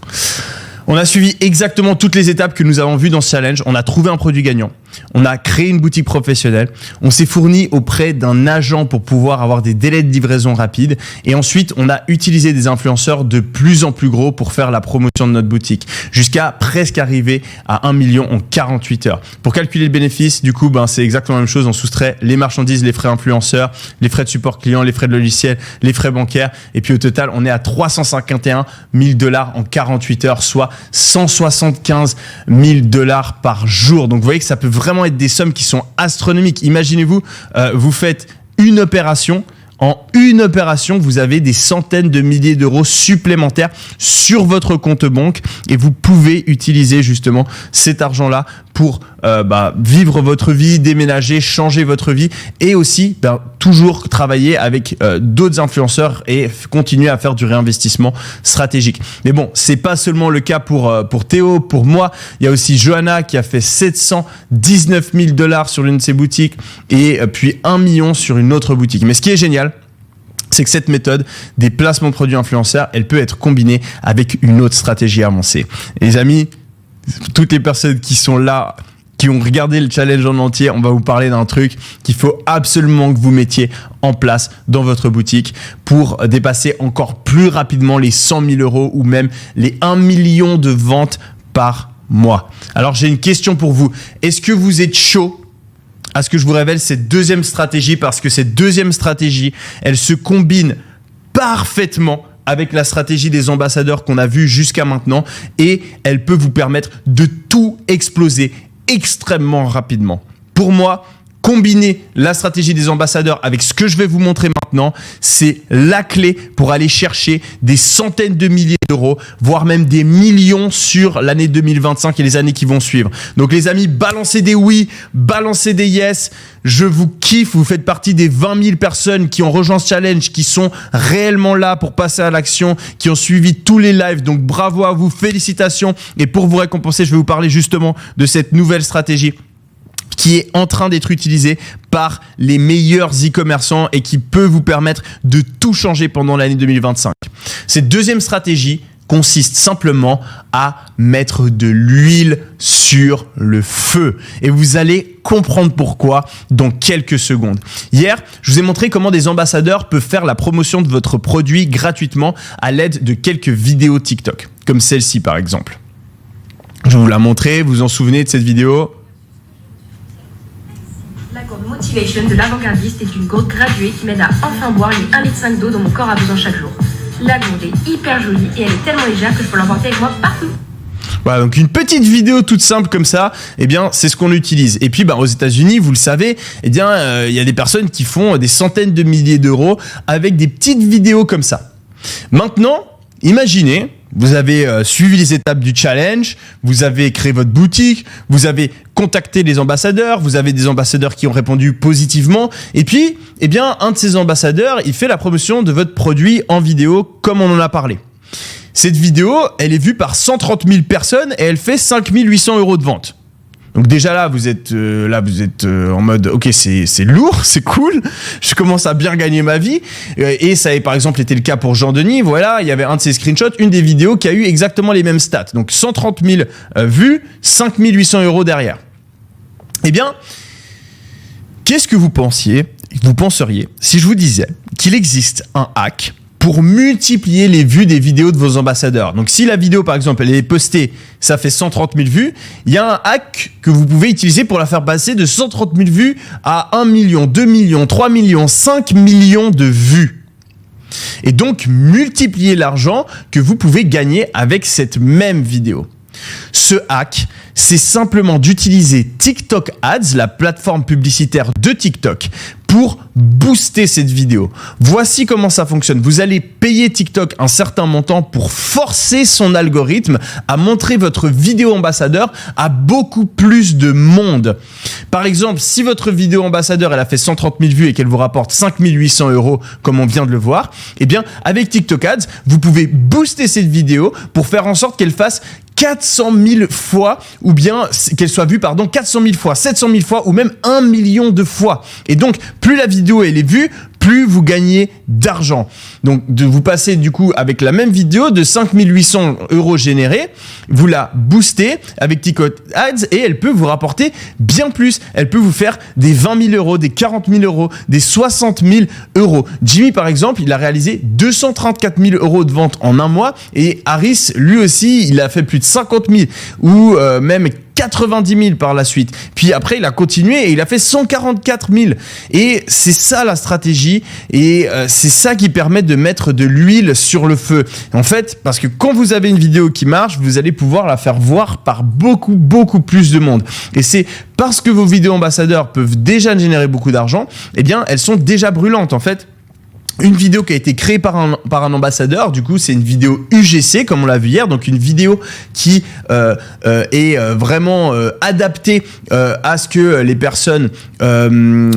On a suivi exactement toutes les étapes que nous avons vues dans ce challenge. On a trouvé un produit gagnant. On a créé une boutique professionnelle. On s'est fourni auprès d'un agent pour pouvoir avoir des délais de livraison rapides. Et ensuite, on a utilisé des influenceurs de plus en plus gros pour faire la promotion de notre boutique. Jusqu'à presque arriver à 1 million en 48 heures. Pour calculer le bénéfice, du coup, c'est exactement la même chose. On soustrait les marchandises, les frais influenceurs, les frais de support client, les frais de logiciel, les frais bancaires. Et puis au total, on est à 351 000 $ en 48 heures, soit 175 000 $ par jour. Donc vous voyez que ça peut vraiment être des sommes qui sont astronomiques. Imaginez-vous, vous faites une opération. En une opération, vous avez des centaines de milliers d'euros supplémentaires sur votre compte banque et vous pouvez utiliser justement cet argent-là pour vivre votre vie, déménager, changer votre vie et aussi toujours travailler avec d'autres influenceurs et continuer à faire du réinvestissement stratégique. Mais bon, c'est pas seulement le cas pour Théo, pour moi. Il y a aussi Johanna qui a fait 719 000 $ sur l'une de ses boutiques et puis 1 million sur une autre boutique. Mais ce qui est génial, c'est que cette méthode des placements de produits influenceurs, elle peut être combinée avec une autre stratégie avancée. Et les amis, toutes les personnes qui sont là, qui ont regardé le challenge en entier, on va vous parler d'un truc qu'il faut absolument que vous mettiez en place dans votre boutique pour dépasser encore plus rapidement les 100 000 € ou même les 1 million de ventes par mois. Alors j'ai une question pour vous. Est-ce que vous êtes chaud à ce que je vous révèle cette deuxième stratégie? Parce que cette deuxième stratégie, elle se combine parfaitement avec la stratégie des ambassadeurs qu'on a vue jusqu'à maintenant et elle peut vous permettre de tout exploser extrêmement rapidement. Pour moi, combiner la stratégie des ambassadeurs avec ce que je vais vous montrer maintenant, c'est la clé pour aller chercher des centaines de milliers d'euros, voire même des millions sur l'année 2025 et les années qui vont suivre. Donc les amis, balancez des oui, balancez des yes. Je vous kiffe, vous faites partie des 20 000 personnes qui ont rejoint ce challenge, qui sont réellement là pour passer à l'action, qui ont suivi tous les lives. Donc bravo à vous, félicitations. Et pour vous récompenser, je vais vous parler justement de cette nouvelle stratégie qui est en train d'être utilisé par les meilleurs e-commerçants et qui peut vous permettre de tout changer pendant l'année 2025. Cette deuxième stratégie consiste simplement à mettre de l'huile sur le feu. Et vous allez comprendre pourquoi dans quelques secondes. Hier, je vous ai montré comment des ambassadeurs peuvent faire la promotion de votre produit gratuitement à l'aide de quelques vidéos TikTok, comme celle-ci par exemple. Je vais vous la montrer, vous vous en souvenez de cette vidéo ? La gourde Motivation de l'avant-gardiste est une gourde graduée qui m'aide à enfin boire les 1,5 litre d'eau dont mon corps a besoin chaque jour. La gourde est hyper jolie et elle est tellement légère que je peux l'emporter avec moi partout. Voilà, donc une petite vidéo toute simple comme ça, eh bien, c'est ce qu'on utilise. Et puis, aux États-Unis, vous le savez, eh bien, il y a des personnes qui font des centaines de milliers d'euros avec des petites vidéos comme ça. Maintenant, imaginez, vous avez suivi les étapes du challenge, vous avez créé votre boutique, vous avez contacté les ambassadeurs, vous avez des ambassadeurs qui ont répondu positivement. Et puis, eh bien, un de ces ambassadeurs, il fait la promotion de votre produit en vidéo comme on en a parlé. Cette vidéo, elle est vue par 130 000 personnes et elle fait 5 800 euros de vente. Donc déjà là, vous êtes en mode, ok, c'est lourd, c'est cool, je commence à bien gagner ma vie. Et ça a par exemple été le cas pour Jean-Denis. Voilà, il y avait un de ses screenshots, une des vidéos qui a eu exactement les mêmes stats. Donc 130 000 vues, 5 800 euros derrière. Eh bien, qu'est-ce que vous penseriez si je vous disais qu'il existe un hack pour multiplier les vues des vidéos de vos ambassadeurs? Donc si la vidéo par exemple elle est postée, ça fait 130 000 vues, il y a un hack que vous pouvez utiliser pour la faire passer de 130 000 vues à 1 million, 2 millions, 3 millions, 5 millions de vues. Et donc multiplier l'argent que vous pouvez gagner avec cette même vidéo. Ce hack, c'est simplement d'utiliser TikTok Ads, la plateforme publicitaire de TikTok, pour booster cette vidéo. Voici comment ça fonctionne. Vous allez payer TikTok un certain montant pour forcer son algorithme à montrer votre vidéo ambassadeur à beaucoup plus de monde. Par exemple, si votre vidéo ambassadeur elle a fait 130 000 vues et qu'elle vous rapporte 5 800 euros, comme on vient de le voir, eh bien, avec TikTok Ads, vous pouvez booster cette vidéo pour faire en sorte qu'elle fasse 400 000 fois, ou bien qu'elle soit vue, 400 000 fois, 700 000 fois, ou même 1 million de fois. Et donc, plus la vidéo elle est vue, plus vous gagnez d'argent. Donc, de vous passer du coup avec la même vidéo de 5 800 euros générés, vous la boostez avec TikTok Ads et elle peut vous rapporter bien plus. Elle peut vous faire des 20 000 euros, des 40 000 euros, des 60 000 euros. Jimmy, par exemple, il a réalisé 234 000 euros de vente en un mois et Harris, lui aussi, il a fait plus de 50 000 ou même 90 000 par la suite. Puis après, il a continué et il a fait 144 000. Et c'est ça la stratégie et c'est ça qui permet de mettre de l'huile sur le feu. En fait, parce que quand vous avez une vidéo qui marche, vous allez pouvoir la faire voir par beaucoup plus de monde. Et c'est parce que vos vidéos ambassadeurs peuvent déjà générer beaucoup d'argent, eh bien, elles sont déjà brûlantes en fait. Une vidéo qui a été créée par un ambassadeur, du coup c'est une vidéo UGC comme on l'a vu hier, donc une vidéo qui est vraiment adaptée à ce que les personnes ont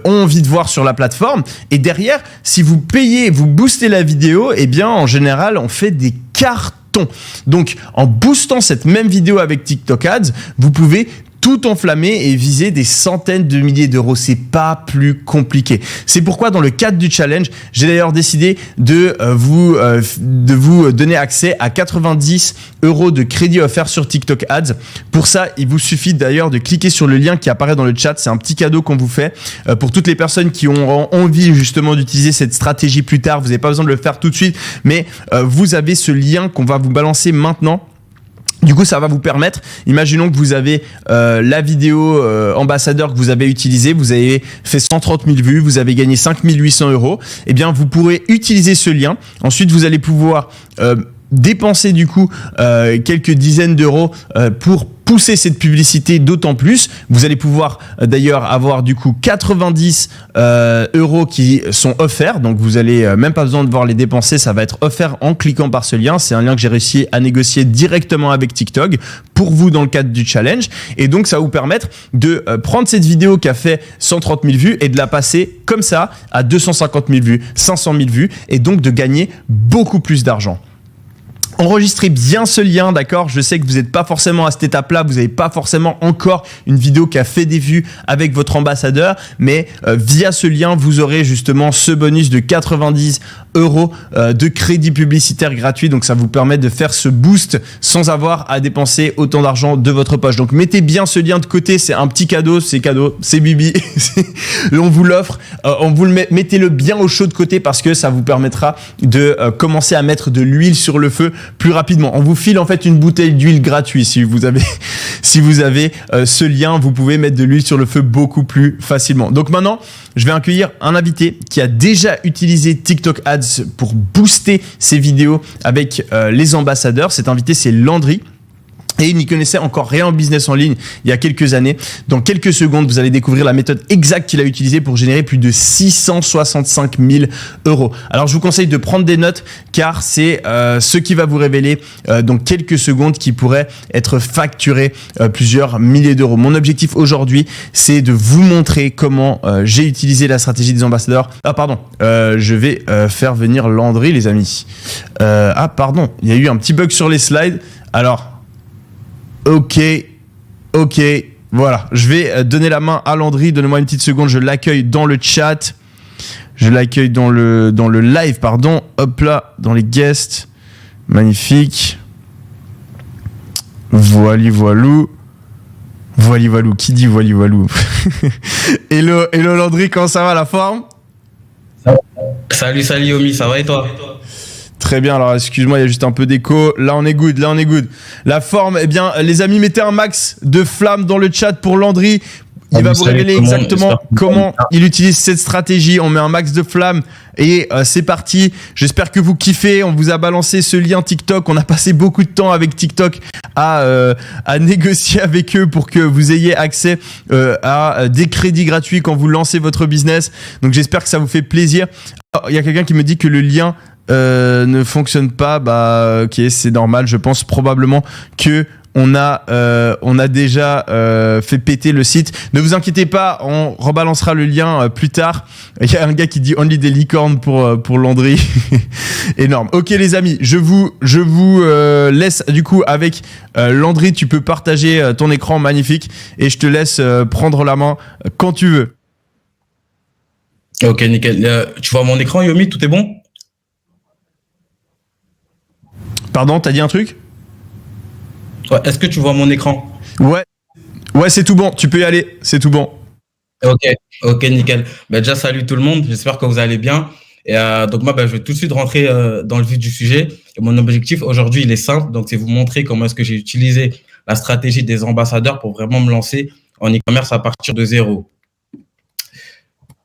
envie de voir sur la plateforme. Et derrière, si vous payez, vous boostez la vidéo, eh bien en général on fait des cartons. Donc en boostant cette même vidéo avec TikTok Ads, vous pouvez tout enflammer et viser des centaines de milliers d'euros. C'est pas plus compliqué. C'est pourquoi dans le cadre du challenge, j'ai d'ailleurs décidé de vous donner accès à 90 euros de crédit offert sur TikTok Ads. Pour ça, il vous suffit d'ailleurs de cliquer sur le lien qui apparaît dans le chat. C'est un petit cadeau qu'on vous fait pour toutes les personnes qui ont envie justement d'utiliser cette stratégie plus tard. Vous n'avez pas besoin de le faire tout de suite, mais vous avez ce lien qu'on va vous balancer maintenant. Du coup, ça va vous permettre, imaginons que vous avez la vidéo ambassadeur que vous avez utilisée, vous avez fait 130 000 vues, vous avez gagné 5 800 €, eh bien, vous pourrez utiliser ce lien. Ensuite, vous allez pouvoir dépenser du coup quelques dizaines d'euros pour pousser cette publicité d'autant plus. Vous allez pouvoir d'ailleurs avoir du coup 90 € qui sont offerts, donc vous allez même pas besoin de voir les dépenser, ça va être offert en cliquant par ce lien. C'est un lien que j'ai réussi à négocier directement avec TikTok pour vous dans le cadre du challenge, et donc ça va vous permettre de prendre cette vidéo qui a fait 130 000 vues et de la passer comme ça à 250 000 vues, 500 000 vues, et donc de gagner beaucoup plus d'argent. Enregistrez bien ce lien, d'accord? Je sais que vous n'êtes pas forcément à cette étape-là, vous n'avez pas forcément encore une vidéo qui a fait des vues avec votre ambassadeur, mais via ce lien, vous aurez justement ce bonus de 90 € de crédit publicitaire gratuit. Donc ça vous permet de faire ce boost sans avoir à dépenser autant d'argent de votre poche. Donc mettez bien ce lien de côté, c'est un petit cadeau, c'est bibi. On vous l'offre, on vous le mettez-le bien au chaud de côté parce que ça vous permettra de commencer à mettre de l'huile sur le feu plus rapidement. On vous file en fait une bouteille d'huile gratuite si vous avez ce lien, vous pouvez mettre de l'huile sur le feu beaucoup plus facilement. Donc maintenant, je vais accueillir un invité qui a déjà utilisé TikTok Ads pour booster ses vidéos avec les ambassadeurs. Cet invité, c'est Landry. Et il n'y connaissait encore rien en business en ligne il y a quelques années. Dans quelques secondes, vous allez découvrir la méthode exacte qu'il a utilisée pour générer plus de 665 000 €. Alors, je vous conseille de prendre des notes car c'est ce qui va vous révéler dans quelques secondes qui pourrait être facturé plusieurs milliers d'euros. Mon objectif aujourd'hui, c'est de vous montrer comment j'ai utilisé la stratégie des ambassadeurs. Ah, pardon. Je vais faire venir Landry, les amis. Pardon. Il y a eu un petit bug sur les slides. Alors... Ok, voilà, je vais donner la main à Landry, donnez-moi une petite seconde, je l'accueille dans le chat, je l'accueille dans le live, pardon, hop là, dans les guests, magnifique, voilou, qui dit voilou. Hello Landry, comment ça va, la forme? Salut Yomi, ça va et toi? Très bien, alors excuse-moi, il y a juste un peu d'écho. Là on est good. La forme, eh bien, les amis, mettez un max de flammes dans le chat pour Landry. Il va vous révéler exactement comment il utilise cette stratégie. On met un max de flammes et c'est parti. J'espère que vous kiffez. On vous a balancé ce lien TikTok. On a passé beaucoup de temps avec TikTok à négocier avec eux pour que vous ayez accès à des crédits gratuits quand vous lancez votre business. Donc j'espère que ça vous fait plaisir. Il y a quelqu'un qui me dit que le lien ne fonctionne pas. Ok, c'est normal. Je pense probablement que on a déjà fait péter le site. Ne vous inquiétez pas, on rebalancera le lien plus tard. Il y a un gars qui dit only des licornes pour Landry. Énorme. Ok les amis, je vous laisse du coup avec Landry. Tu peux partager ton écran, magnifique, et je te laisse prendre la main quand tu veux. Ok, nickel. Tu vois mon écran, Yomi, tout est bon? Pardon, t'as dit un truc? Ouais, est-ce que tu vois mon écran? Ouais, c'est tout bon. Tu peux y aller. C'est tout bon. Ok, nickel. Déjà, salut tout le monde. J'espère que vous allez bien. Et donc moi, je vais tout de suite rentrer dans le vif du sujet. Et mon objectif aujourd'hui, il est simple. Donc, c'est vous montrer comment est-ce que j'ai utilisé la stratégie des ambassadeurs pour vraiment me lancer en e-commerce à partir de zéro.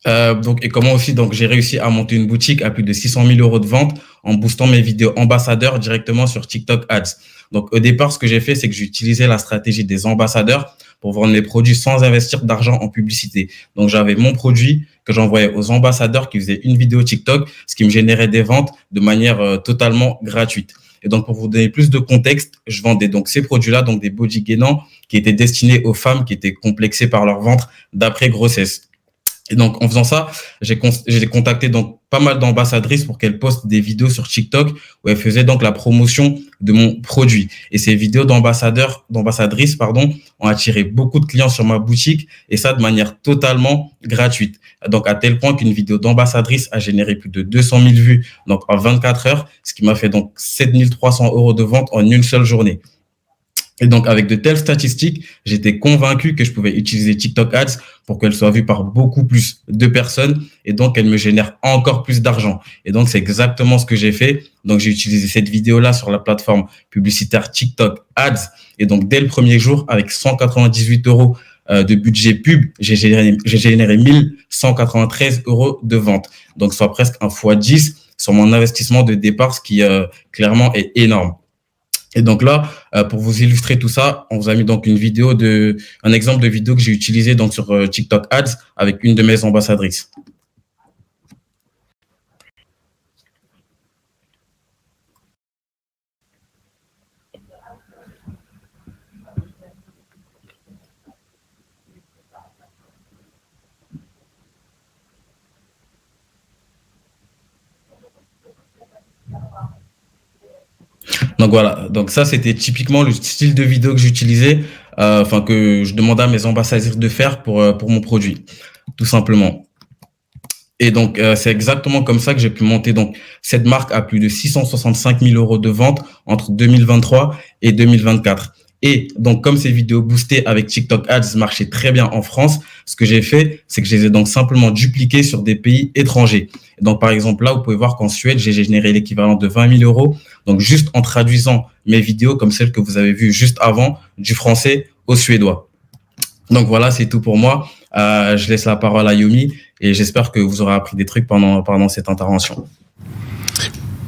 Et comment aussi j'ai réussi à monter une boutique à plus de 600 000 € de vente en boostant mes vidéos ambassadeurs directement sur TikTok Ads. Donc au départ, ce que j'ai fait, c'est que j'ai utilisé la stratégie des ambassadeurs pour vendre mes produits sans investir d'argent en publicité. Donc j'avais mon produit que j'envoyais aux ambassadeurs qui faisaient une vidéo TikTok, ce qui me générait des ventes de manière totalement gratuite. Et donc pour vous donner plus de contexte, je vendais donc ces produits-là, donc des body gainants qui étaient destinés aux femmes qui étaient complexées par leur ventre d'après grossesse. Et donc, en faisant ça, j'ai contacté donc pas mal d'ambassadrices pour qu'elles postent des vidéos sur TikTok où elles faisaient donc la promotion de mon produit. Et ces vidéos d'ambassadrices, ont attiré beaucoup de clients sur ma boutique et ça de manière totalement gratuite. Donc, à tel point qu'une vidéo d'ambassadrice a généré plus de 200 000 vues donc en 24 heures, ce qui m'a fait donc 7 300 € de vente en une seule journée. Et donc, avec de telles statistiques, j'étais convaincu que je pouvais utiliser TikTok Ads pour qu'elle soit vue par beaucoup plus de personnes et donc elle me génère encore plus d'argent. Et donc, c'est exactement ce que j'ai fait. Donc, j'ai utilisé cette vidéo-là sur la plateforme publicitaire TikTok Ads. Et donc, dès le premier jour, avec 198 € de budget pub, j'ai généré 1193 € de vente. Donc, soit presque un x10 sur mon investissement de départ, ce qui clairement est énorme. Et donc là, pour vous illustrer tout ça, on vous a mis donc un exemple de vidéo que j'ai utilisé donc sur TikTok Ads avec une de mes ambassadrices. Donc voilà, donc ça c'était typiquement le style de vidéo que j'utilisais, que je demandais à mes ambassadeurs de faire pour mon produit, tout simplement. Et donc c'est exactement comme ça que j'ai pu monter donc cette marque à plus de 665 000 € de vente entre 2023 et 2024. Et donc, comme ces vidéos boostées avec TikTok Ads marchaient très bien en France, ce que j'ai fait, c'est que je les ai donc simplement dupliquées sur des pays étrangers. Et donc, par exemple, là, vous pouvez voir qu'en Suède, j'ai généré l'équivalent de 20 000 €. Donc, juste en traduisant mes vidéos comme celles que vous avez vues juste avant, du français au suédois. Donc, voilà, c'est tout pour moi. Je laisse la parole à Yomi et j'espère que vous aurez appris des trucs pendant cette intervention.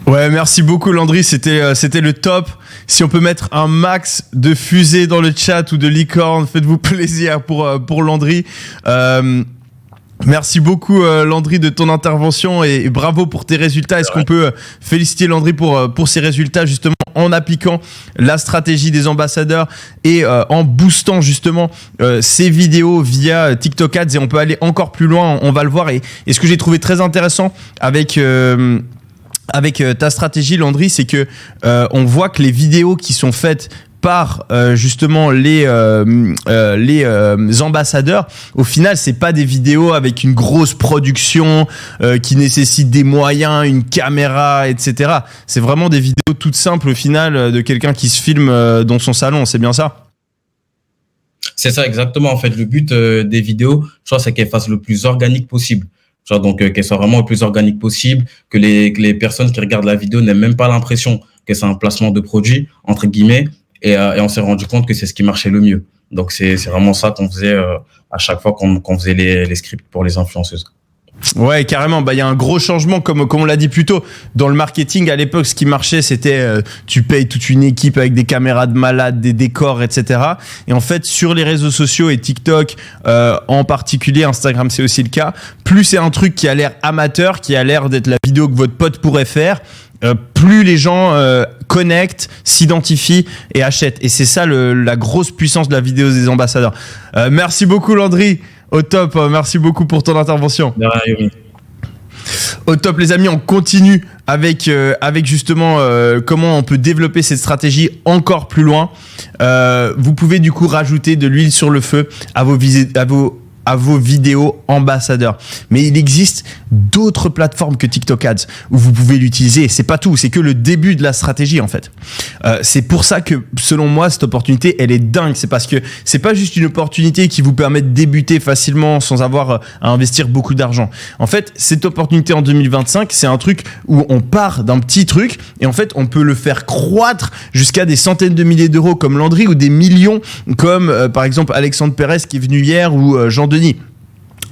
Ouais, merci beaucoup Landry, c'était le top. Si on peut mettre un max de fusées dans le chat ou de licorne, faites-vous plaisir pour Landry. Merci beaucoup Landry de ton intervention et bravo pour tes résultats. Est-ce qu'on peut féliciter Landry pour ses résultats justement en appliquant la stratégie des ambassadeurs et en boostant justement ces vidéos via TikTok Ads, et on peut aller encore plus loin, on va le voir. Et ce que j'ai trouvé très intéressant avec ta stratégie Landry, c'est que on voit que les vidéos qui sont faites par justement les ambassadeurs, au final c'est pas des vidéos avec une grosse production qui nécessite des moyens, une caméra, etc. C'est vraiment des vidéos toutes simples au final de quelqu'un qui se filme dans son salon, c'est bien ça? C'est ça exactement, en fait le but des vidéos, je crois, c'est qu'elles fassent le plus organique possible. Donc qu'elle soit vraiment le plus organique possible, que les personnes qui regardent la vidéo n'aient même pas l'impression que c'est un placement de produit, entre guillemets, et on s'est rendu compte que c'est ce qui marchait le mieux. Donc c'est vraiment ça qu'on faisait à chaque fois qu'on faisait les scripts pour les influenceuses. Ouais, carrément. Bah, il y a un gros changement, comme on l'a dit plus tôt. Dans le marketing, à l'époque, ce qui marchait, c'était tu payes toute une équipe avec des caméras de malades, des décors, etc. Et en fait, sur les réseaux sociaux et TikTok, en particulier, Instagram, c'est aussi le cas. Plus c'est un truc qui a l'air amateur, qui a l'air d'être la vidéo que votre pote pourrait faire, plus les gens connectent, s'identifient et achètent. Et c'est ça la grosse puissance de la vidéo des ambassadeurs. Merci beaucoup, Landry. Au top, merci beaucoup pour ton intervention. De rien, Yomi. Au top les amis, on continue avec justement comment on peut développer cette stratégie encore plus loin. Vous pouvez du coup rajouter de l'huile sur le feu à vos vidéos ambassadeurs. Mais il existe d'autres plateformes que TikTok Ads où vous pouvez l'utiliser. C'est pas tout, c'est que le début de la stratégie en fait. C'est pour ça que selon moi cette opportunité elle est dingue. C'est parce que c'est pas juste une opportunité qui vous permet de débuter facilement sans avoir à investir beaucoup d'argent. En fait, cette opportunité en 2025, c'est un truc où on part d'un petit truc et en fait on peut le faire croître jusqu'à des centaines de milliers d'euros comme Landry ou des millions comme par exemple Alexandre Pérez qui est venu hier ou Jean Denis.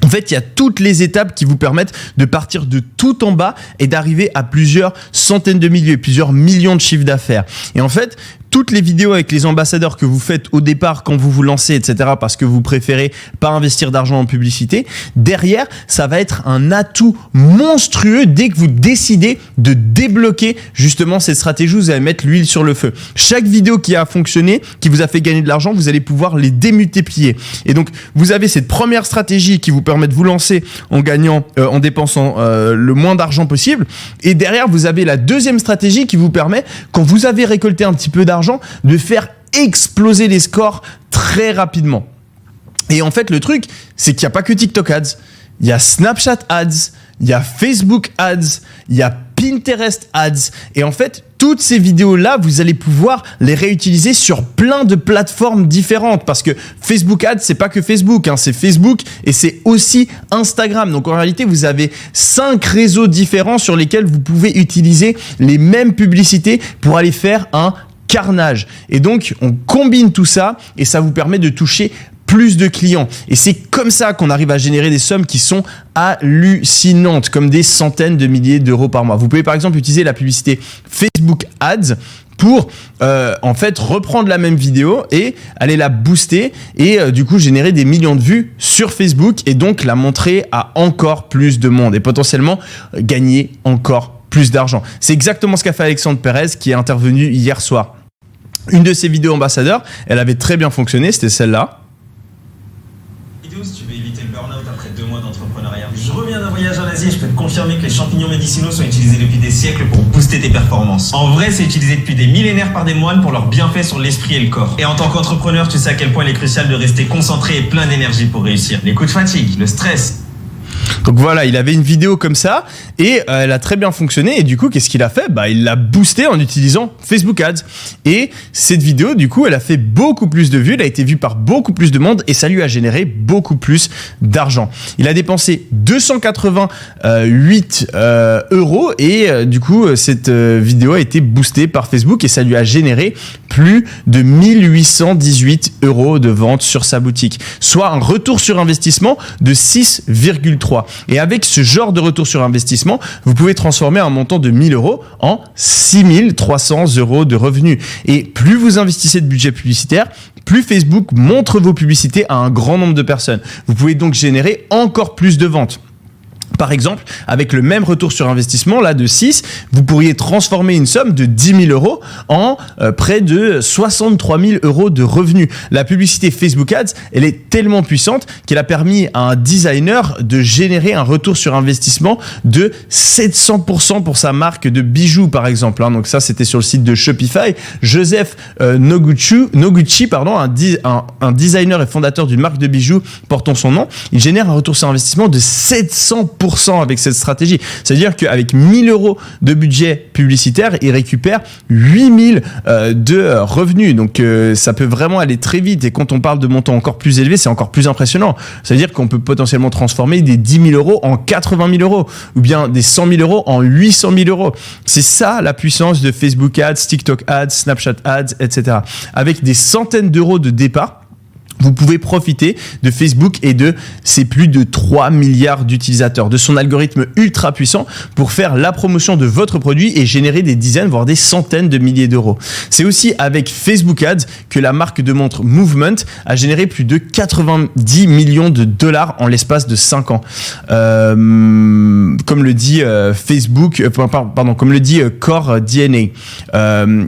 En fait, il y a toutes les étapes qui vous permettent de partir de tout en bas et d'arriver à plusieurs centaines de milliers, plusieurs millions de chiffres d'affaires. Et en fait, toutes les vidéos avec les ambassadeurs que vous faites au départ quand vous vous lancez, etc., parce que vous préférez pas investir d'argent en publicité, derrière, ça va être un atout monstrueux dès que vous décidez de débloquer justement cette stratégie. Vous allez mettre l'huile sur le feu. Chaque vidéo qui a fonctionné, qui vous a fait gagner de l'argent, vous allez pouvoir les démultiplier. Et donc, vous avez cette première stratégie qui vous permet de vous lancer en gagnant, en dépensant le moins d'argent possible. Et derrière, vous avez la deuxième stratégie qui vous permet, quand vous avez récolté un petit peu d'argent, de faire exploser les scores très rapidement. Et en fait, le truc, c'est qu'il n'y a pas que TikTok Ads. Il y a Snapchat Ads, il y a Facebook Ads, il y a Pinterest Ads. Et en fait, toutes ces vidéos-là, vous allez pouvoir les réutiliser sur plein de plateformes différentes parce que Facebook Ads, c'est pas que Facebook, hein, c'est Facebook et c'est aussi Instagram. Donc en réalité, vous avez 5 réseaux différents sur lesquels vous pouvez utiliser les mêmes publicités pour aller faire un carnage. Et donc, on combine tout ça et ça vous permet de toucher plus de clients. Et c'est comme ça qu'on arrive à générer des sommes qui sont hallucinantes, comme des centaines de milliers d'euros par mois. Vous pouvez par exemple utiliser la publicité Facebook Ads pour en fait reprendre la même vidéo et aller la booster et du coup générer des millions de vues sur Facebook et donc la montrer à encore plus de monde et potentiellement gagner encore plus d'argent. C'est exactement ce qu'a fait Alexandre Pérez qui est intervenu hier soir. Une de ses vidéos ambassadeurs, elle avait très bien fonctionné, c'était celle-là. Si tu veux éviter le burn-out après 2 mois d'entrepreneuriat. Je reviens d'un voyage en Asie et je peux te confirmer que les champignons médicinaux sont utilisés depuis des siècles pour booster tes performances. En vrai, c'est utilisé depuis des millénaires par des moines pour leurs bienfaits sur l'esprit et le corps. Et en tant qu'entrepreneur, tu sais à quel point il est crucial de rester concentré et plein d'énergie pour réussir. Les coups de fatigue, le stress. Donc voilà, il avait une vidéo comme ça et elle a très bien fonctionné et du coup, qu'est-ce qu'il a fait ? Il l'a boosté en utilisant Facebook Ads. Et cette vidéo, du coup, elle a fait beaucoup plus de vues, elle a été vue par beaucoup plus de monde et ça lui a généré beaucoup plus d'argent. Il a dépensé 288 euros et du coup, cette vidéo a été boostée par Facebook et ça lui a généré plus de 1818 euros de vente sur sa boutique, soit un retour sur investissement de 6,3. Et avec ce genre de retour sur investissement, vous pouvez transformer un montant de 1000 euros en 6300 euros de revenus. Et plus vous investissez de budget publicitaire, plus Facebook montre vos publicités à un grand nombre de personnes. Vous pouvez donc générer encore plus de ventes. Par exemple, avec le même retour sur investissement, là de 6, vous pourriez transformer une somme de 10 000 euros en près de 63 000 euros de revenus. La publicité Facebook Ads, elle est tellement puissante qu'elle a permis à un designer de générer un retour sur investissement de 700% pour sa marque de bijoux, par exemple. Donc ça, c'était sur le site de Shopify. Joseph Noguchi, un designer et fondateur d'une marque de bijoux portant son nom, il génère un retour sur investissement de 700% avec cette stratégie. C'est-à-dire qu'avec 1000 euros de budget publicitaire, il récupère 8000 de revenus. Donc, ça peut vraiment aller très vite. Et quand on parle de montants encore plus élevés, c'est encore plus impressionnant. C'est-à-dire qu'on peut potentiellement transformer des 10 000 euros en 80 000 euros ou bien des 100 000 euros en 800 000 euros. C'est ça la puissance de Facebook Ads, TikTok Ads, Snapchat Ads, etc. Avec des centaines d'euros de départ, vous pouvez profiter de Facebook et de ses plus de 3 milliards d'utilisateurs, de son algorithme ultra puissant pour faire la promotion de votre produit et générer des dizaines, voire des centaines de milliers d'euros. C'est aussi avec Facebook Ads que la marque de montre Movement a généré plus de 90 millions de dollars en l'espace de 5 ans. Comme le dit comme le dit Core DNA.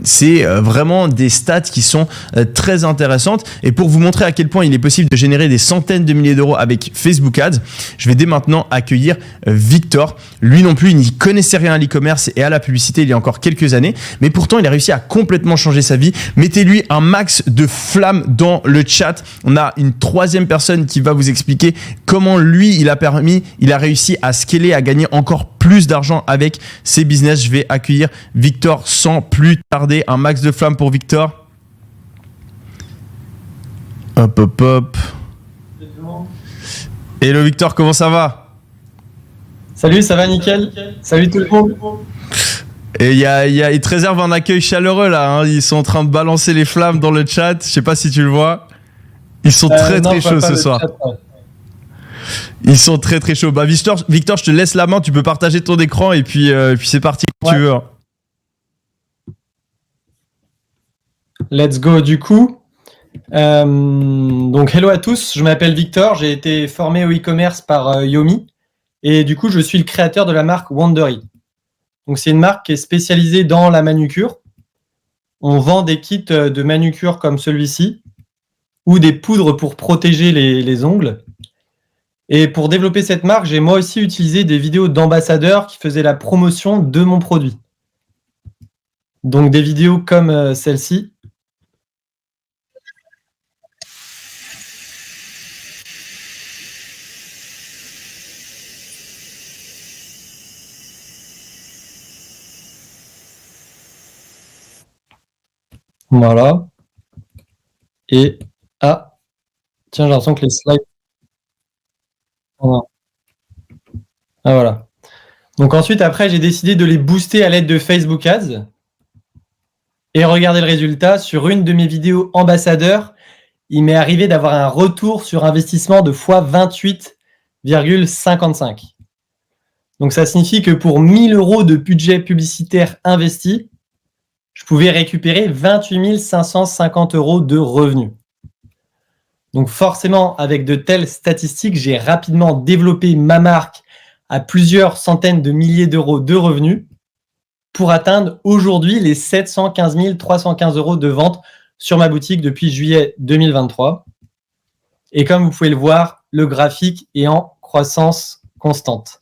C'est vraiment des stats qui sont très intéressantes. Et pour vous montrer à quel point il est possible de générer des centaines de milliers d'euros avec Facebook Ads, je vais dès maintenant accueillir Victor. Lui non plus, il n'y connaissait rien à l'e-commerce et à la publicité il y a encore quelques années, mais pourtant il a réussi à complètement changer sa vie. Mettez-lui un max de flamme dans le chat. On a une troisième personne qui va vous expliquer comment lui, il a réussi à scaler, à gagner encore plus d'argent avec ses business. Je vais accueillir Victor sans plus tarder. Un max de flamme pour Victor. Hop. Hello Victor, comment ça va ? Salut, ça va nickel. Salut tout le monde. Et il te réserve un accueil chaleureux là, Ils sont en train de balancer les flammes dans le chat. Je sais pas si tu le vois. Ils sont très chauds ce soir. Chat, ouais. Ils sont très chauds. Victor, je te laisse la main. Tu peux partager ton écran et puis c'est parti quand tu veux. Let's go du coup. Donc hello à tous, je m'appelle Victor, j'ai été formé au e-commerce par Yomi et du coup je suis le créateur de la marque Wandery. Donc c'est une marque qui est spécialisée dans la manucure. On vend des kits de manucure comme celui-ci ou des poudres pour protéger les ongles. Et pour développer cette marque, j'ai moi aussi utilisé des vidéos d'ambassadeurs qui faisaient la promotion de mon produit. Donc des vidéos comme celle-ci. Voilà. Et tiens, j'ai l'impression que les slides. Voilà. Donc ensuite, après, j'ai décidé de les booster à l'aide de Facebook Ads. Et regardez le résultat. Sur une de mes vidéos ambassadeurs, il m'est arrivé d'avoir un retour sur investissement de x 28,55. Donc ça signifie que pour 1 000 € de budget publicitaire investi, je pouvais récupérer 28 550 € de revenus. Donc forcément, avec de telles statistiques, j'ai rapidement développé ma marque à plusieurs centaines de milliers d'euros de revenus pour atteindre aujourd'hui les 715 315 € de vente sur ma boutique depuis juillet 2023. Et comme vous pouvez le voir, le graphique est en croissance constante.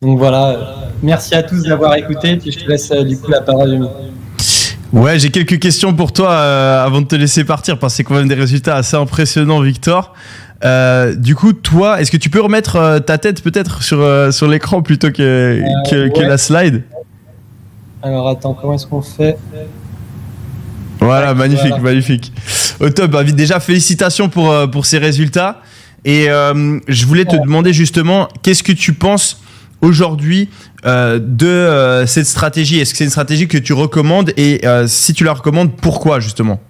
Donc voilà, merci à tous d'avoir écouté. Puis je te laisse du coup la parole, Yomi. Ouais, j'ai quelques questions pour toi avant de te laisser partir, parce que c'est quand même des résultats assez impressionnants, Victor. Du coup, toi, est-ce que tu peux remettre ta tête peut-être sur l'écran plutôt que la slide? Alors attends, comment est-ce qu'on fait? Voilà, magnifique, magnifique. Au top, bah, déjà félicitations pour ces résultats. Et je voulais te demander justement, qu'est-ce que tu penses aujourd'hui de cette stratégie? Est-ce que c'est une stratégie que tu recommandes? Et si tu la recommandes, pourquoi justement?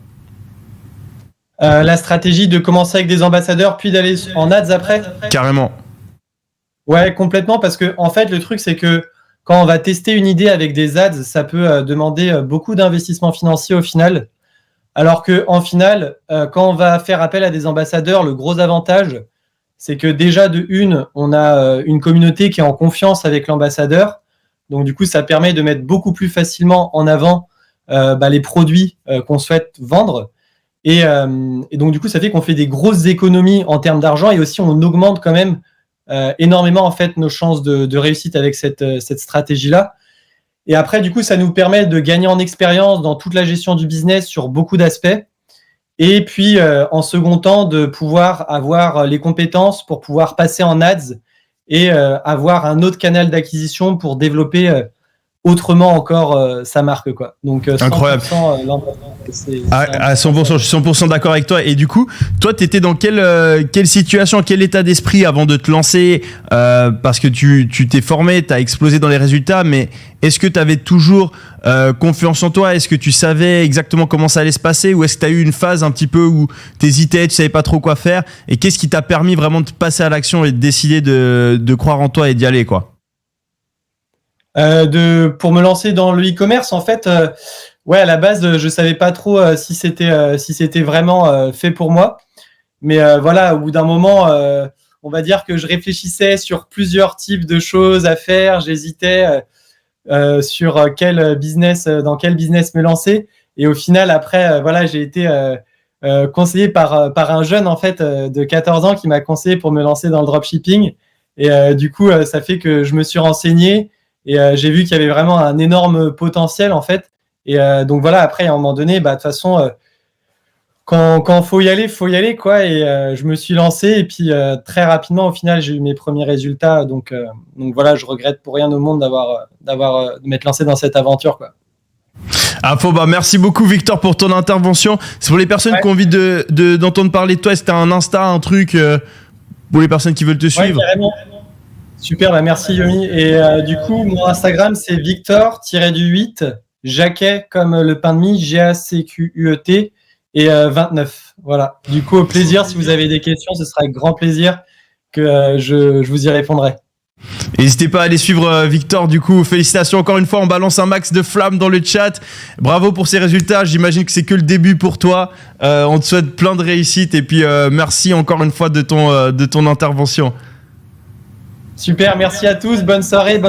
La stratégie de commencer avec des ambassadeurs puis d'aller en ads après? Carrément. Ouais, complètement, parce que en fait, le truc, c'est que quand on va tester une idée avec des ads, ça peut demander beaucoup d'investissement financier au final. Alors qu'en final, quand on va faire appel à des ambassadeurs, le gros avantage, c'est que déjà de une, on a une communauté qui est en confiance avec l'ambassadeur. Donc du coup, ça permet de mettre beaucoup plus facilement en avant les produits qu'on souhaite vendre. Et donc du coup, ça fait qu'on fait des grosses économies en termes d'argent et aussi on augmente quand même énormément en fait nos chances de réussite avec cette stratégie-là. Et après, du coup, ça nous permet de gagner en expérience dans toute la gestion du business sur beaucoup d'aspects. Et puis, en second temps, de pouvoir avoir les compétences pour pouvoir passer en ads et avoir un autre canal d'acquisition pour développer autrement encore sa marque, quoi. Donc, 100%, incroyable. À 100%, je suis 100% d'accord avec toi. Et du coup, toi, tu étais dans quelle situation, quel état d'esprit avant de te lancer parce que tu t'es formé, tu as explosé dans les résultats, mais est-ce que tu avais toujours confiance en toi? Est-ce que tu savais exactement comment ça allait se passer? Ou est-ce que tu as eu une phase un petit peu où tu hésitais, tu savais pas trop quoi faire? Et qu'est-ce qui t'a permis vraiment de passer à l'action et de décider de croire en toi et d'y aller, quoi? Pour me lancer dans le e-commerce, en fait, ouais, à la base, je savais pas trop si c'était vraiment fait pour moi. Mais voilà, au bout d'un moment, on va dire que je réfléchissais sur plusieurs types de choses à faire. J'hésitais sur dans quel business me lancer. Et au final, après, voilà, j'ai été conseillé par un jeune en fait de 14 ans qui m'a conseillé pour me lancer dans le dropshipping. Et du coup, ça fait que je me suis renseigné. Et j'ai vu qu'il y avait vraiment un énorme potentiel en fait. Et donc voilà, après à un moment donné, de toute façon, quand faut y aller quoi. Et je me suis lancé et puis très rapidement au final j'ai eu mes premiers résultats. Donc voilà, je regrette pour rien au monde de m'être lancé dans cette aventure, quoi. Merci beaucoup Victor pour ton intervention. C'est pour les personnes qui ont envie d'entendre parler de toi. Est-ce que t'as un Insta, un truc pour les personnes qui veulent te suivre? Carrément. Super, merci Yomi. Et du coup, mon Instagram, c'est Victor-8, Jacquet comme le pain de mie, G-A-C-Q-U-E-T, et 29. Voilà. Du coup, au plaisir, si vous avez des questions, ce sera avec grand plaisir que je vous y répondrai. N'hésitez pas à aller suivre Victor. Du coup, félicitations encore une fois. On balance un max de flammes dans le chat. Bravo pour ces résultats. J'imagine que c'est que le début pour toi. On te souhaite plein de réussite. Et puis, merci encore une fois de ton intervention. Super, merci à tous, bonne soirée.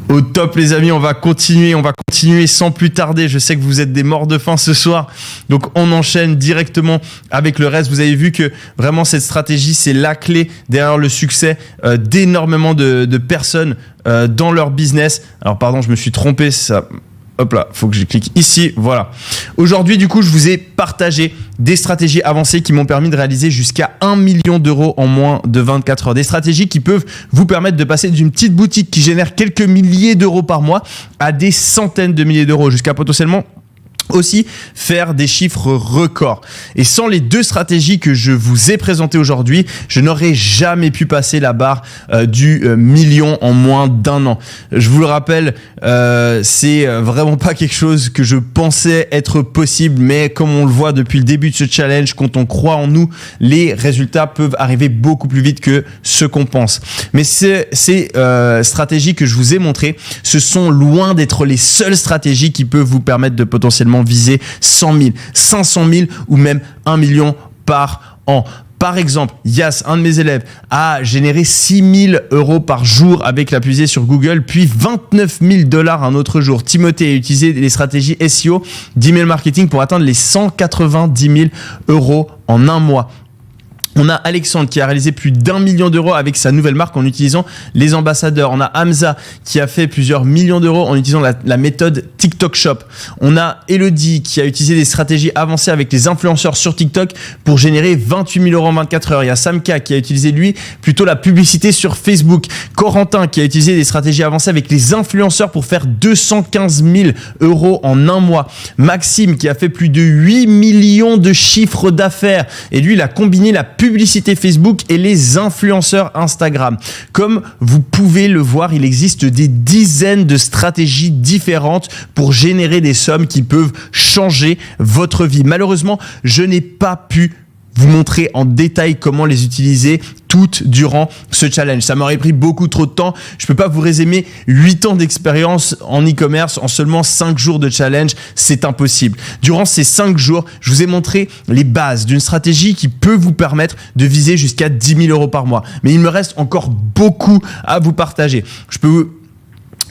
Au top les amis, on va continuer sans plus tarder. Je sais que vous êtes des morts de faim ce soir, donc on enchaîne directement avec le reste. Vous avez vu que vraiment cette stratégie, c'est la clé derrière le succès d'énormément de personnes dans leur business. Alors pardon, je me suis trompé, ça Hop là, faut que je clique ici, voilà. Aujourd'hui, du coup, je vous ai partagé des stratégies avancées qui m'ont permis de réaliser jusqu'à 1 million d'euros en moins de 24 heures. Des stratégies qui peuvent vous permettre de passer d'une petite boutique qui génère quelques milliers d'euros par mois à des centaines de milliers d'euros, jusqu'à potentiellement aussi faire des chiffres records. Et sans les deux stratégies que je vous ai présentées aujourd'hui, je n'aurais jamais pu passer la barre du million en moins d'un an. Je vous le rappelle, c'est vraiment pas quelque chose que je pensais être possible, mais comme on le voit depuis le début de ce challenge, quand on croit en nous, les résultats peuvent arriver beaucoup plus vite que ce qu'on pense. Mais ces stratégies que je vous ai montrées, ce sont loin d'être les seules stratégies qui peuvent vous permettre de potentiellement viser 100 000, 500 000 ou même 1 million par an. Par exemple, Yas, un de mes élèves, a généré 6 000 euros par jour avec la publicité sur Google, puis 29 000 $ un autre jour. Timothée a utilisé les stratégies SEO, d'email marketing pour atteindre les 190 000 euros en un mois. On a Alexandre qui a réalisé plus d'1 million d'euros avec sa nouvelle marque en utilisant les ambassadeurs. On a Hamza qui a fait plusieurs millions d'euros en utilisant la méthode TikTok Shop. On a Elodie qui a utilisé des stratégies avancées avec les influenceurs sur TikTok pour générer 28 000 euros en 24 heures. Il y a Samka qui a utilisé lui plutôt la publicité sur Facebook. Corentin qui a utilisé des stratégies avancées avec les influenceurs pour faire 215 000 euros en un mois. Maxime qui a fait plus de 8 millions de chiffres d'affaires et lui il a combiné la publicité Facebook et les influenceurs Instagram. Comme vous pouvez le voir, il existe des dizaines de stratégies différentes pour générer des sommes qui peuvent changer votre vie. Malheureusement, je n'ai pas pu vous montrer en détail comment les utiliser toutes durant ce challenge. Ça m'aurait pris beaucoup trop de temps. Je peux pas vous résumer 8 ans d'expérience en e-commerce en seulement 5 jours de challenge. C'est impossible. Durant ces 5 jours, je vous ai montré les bases d'une stratégie qui peut vous permettre de viser jusqu'à 10 000 euros par mois. Mais il me reste encore beaucoup à vous partager. Je peux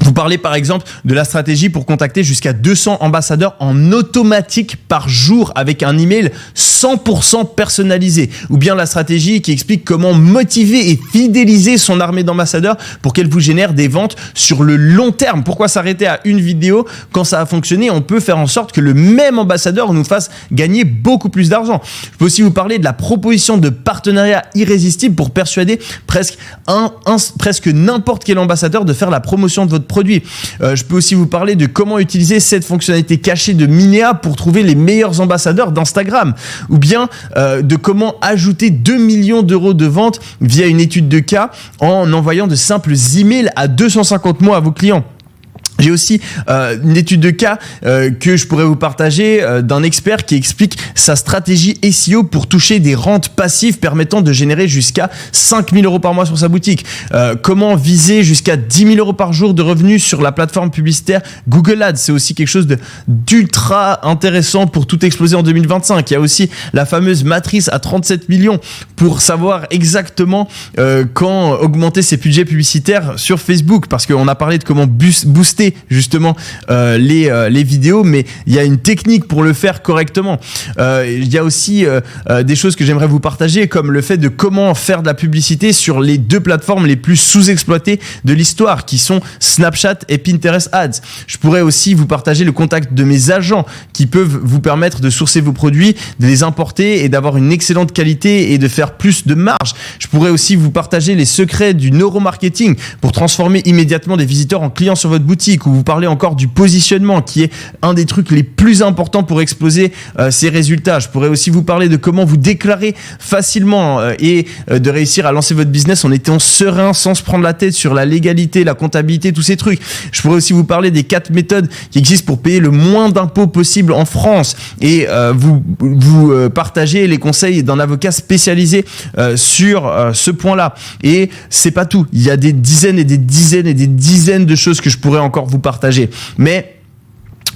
vous parlez par exemple de la stratégie pour contacter jusqu'à 200 ambassadeurs en automatique par jour avec un email 100% personnalisé. Ou bien la stratégie qui explique comment motiver et fidéliser son armée d'ambassadeurs pour qu'elle vous génère des ventes sur le long terme. Pourquoi s'arrêter à une vidéo quand ça a fonctionné? On peut faire en sorte que le même ambassadeur nous fasse gagner beaucoup plus d'argent. Je peux aussi vous parler de la proposition de partenariat irrésistible pour persuader presque n'importe quel ambassadeur de faire la promotion de votre produit. Je peux aussi vous parler de comment utiliser cette fonctionnalité cachée de Minea pour trouver les meilleurs ambassadeurs d'Instagram, ou bien de comment ajouter 2 millions d'euros de ventes via une étude de cas en envoyant de simples emails à 250 mots à vos clients. J'ai aussi une étude de cas que je pourrais vous partager d'un expert qui explique sa stratégie SEO pour toucher des rentes passives permettant de générer jusqu'à 5 000 euros par mois sur sa boutique. Comment viser jusqu'à 10 000 euros par jour de revenus sur la plateforme publicitaire Google Ads. C'est aussi quelque chose d'ultra intéressant pour tout exploser en 2025. Il y a aussi la fameuse matrice à 37 millions pour savoir exactement quand augmenter ses budgets publicitaires sur Facebook, parce qu'on a parlé de comment booster justement les vidéos, mais il y a une technique pour le faire correctement. Il y a aussi des choses que j'aimerais vous partager, comme le fait de comment faire de la publicité sur les 2 plateformes les plus sous-exploitées de l'histoire, qui sont Snapchat et Pinterest Ads. Je pourrais aussi vous partager le contact de mes agents qui peuvent vous permettre de sourcer vos produits, de les importer et d'avoir une excellente qualité et de faire plus de marge. Je pourrais aussi vous partager les secrets du neuromarketing pour transformer immédiatement des visiteurs en clients sur votre boutique, ou vous parlez encore du positionnement qui est un des trucs les plus importants pour exploser ces résultats. Je pourrais aussi vous parler de comment vous déclarer facilement et de réussir à lancer votre business en étant serein, sans se prendre la tête sur la légalité, la comptabilité, tous ces trucs. Je pourrais aussi vous parler des 4 méthodes qui existent pour payer le moins d'impôts possible en France et vous partager les conseils d'un avocat spécialisé sur ce point-là. Et c'est pas tout. Il y a des dizaines et des dizaines et des dizaines de choses que je pourrais encore vous partager. Mais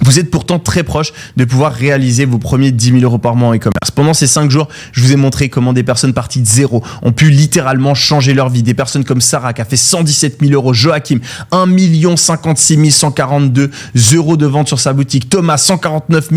Vous êtes pourtant très proche de pouvoir réaliser vos premiers 10 000 euros par mois en e-commerce. Pendant ces 5 jours, je vous ai montré comment des personnes parties de zéro ont pu littéralement changer leur vie. Des personnes comme Sarah qui a fait 117 000 euros, Joachim, 1 056 142 euros de vente sur sa boutique, Thomas, 149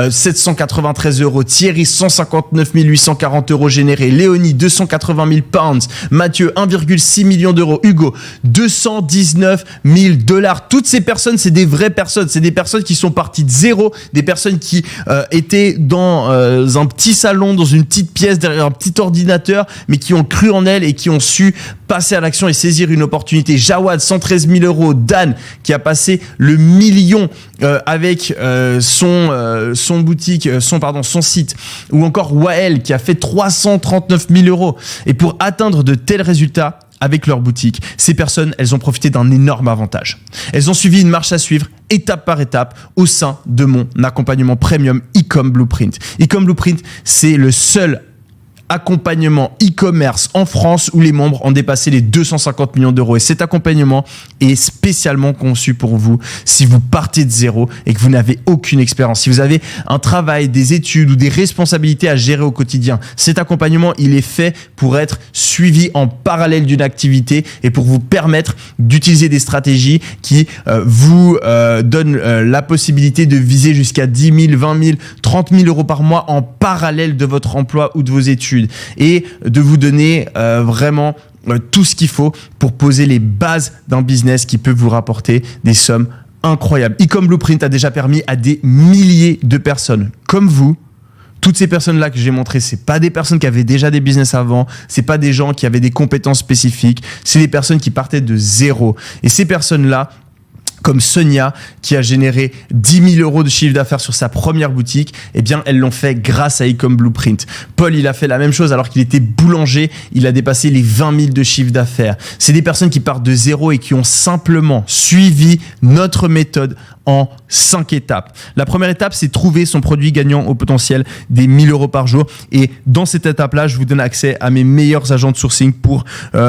793 euros, Thierry, 159 840 euros générés, Léonie, 280 000 pounds, Mathieu, 1,6 million d'euros, Hugo, 219 000 $. Toutes ces personnes, c'est des vraies personnes. C'est des personnes qui sont partis de zéro, des personnes qui étaient dans un petit salon, dans une petite pièce, derrière un petit ordinateur, mais qui ont cru en elles et qui ont su passer à l'action et saisir une opportunité. Jawad, 113 000 euros. Dan, qui a passé le million avec son boutique, son site. Ou encore Wael, qui a fait 339 000 euros. Et pour atteindre de tels résultats, avec leur boutique, ces personnes, elles ont profité d'un énorme avantage. Elles ont suivi une marche à suivre, étape par étape, au sein de mon accompagnement premium Ecom Blueprint. Ecom Blueprint, c'est le seul accompagnement e-commerce en France où les membres ont dépassé les 250 millions d'euros. Et cet accompagnement est spécialement conçu pour vous si vous partez de zéro et que vous n'avez aucune expérience. Si vous avez un travail, des études ou des responsabilités à gérer au quotidien, cet accompagnement, il est fait pour être suivi en parallèle d'une activité et pour vous permettre d'utiliser des stratégies qui vous donnent la possibilité de viser jusqu'à 10 000, 20 000, 30 000 euros par mois en parallèle de votre emploi ou de vos études. Et de vous donner vraiment tout ce qu'il faut pour poser les bases d'un business qui peut vous rapporter des sommes incroyables. Ecom Blueprint a déjà permis à des milliers de personnes comme vous. Toutes ces personnes-là que j'ai montrées, c'est pas des personnes qui avaient déjà des business avant, c'est pas des gens qui avaient des compétences spécifiques, c'est des personnes qui partaient de zéro. Et ces personnes-là, comme Sonia, qui a généré 10 000 euros de chiffre d'affaires sur sa première boutique, eh bien, elles l'ont fait grâce à Ecom Blueprint. Paul, il a fait la même chose alors qu'il était boulanger. Il a dépassé les 20 000 de chiffre d'affaires. C'est des personnes qui partent de zéro et qui ont simplement suivi notre méthode en 5 étapes. La première étape, c'est trouver son produit gagnant au potentiel des 1 000 euros par jour. Et dans cette étape-là, je vous donne accès à mes meilleurs agents de sourcing pour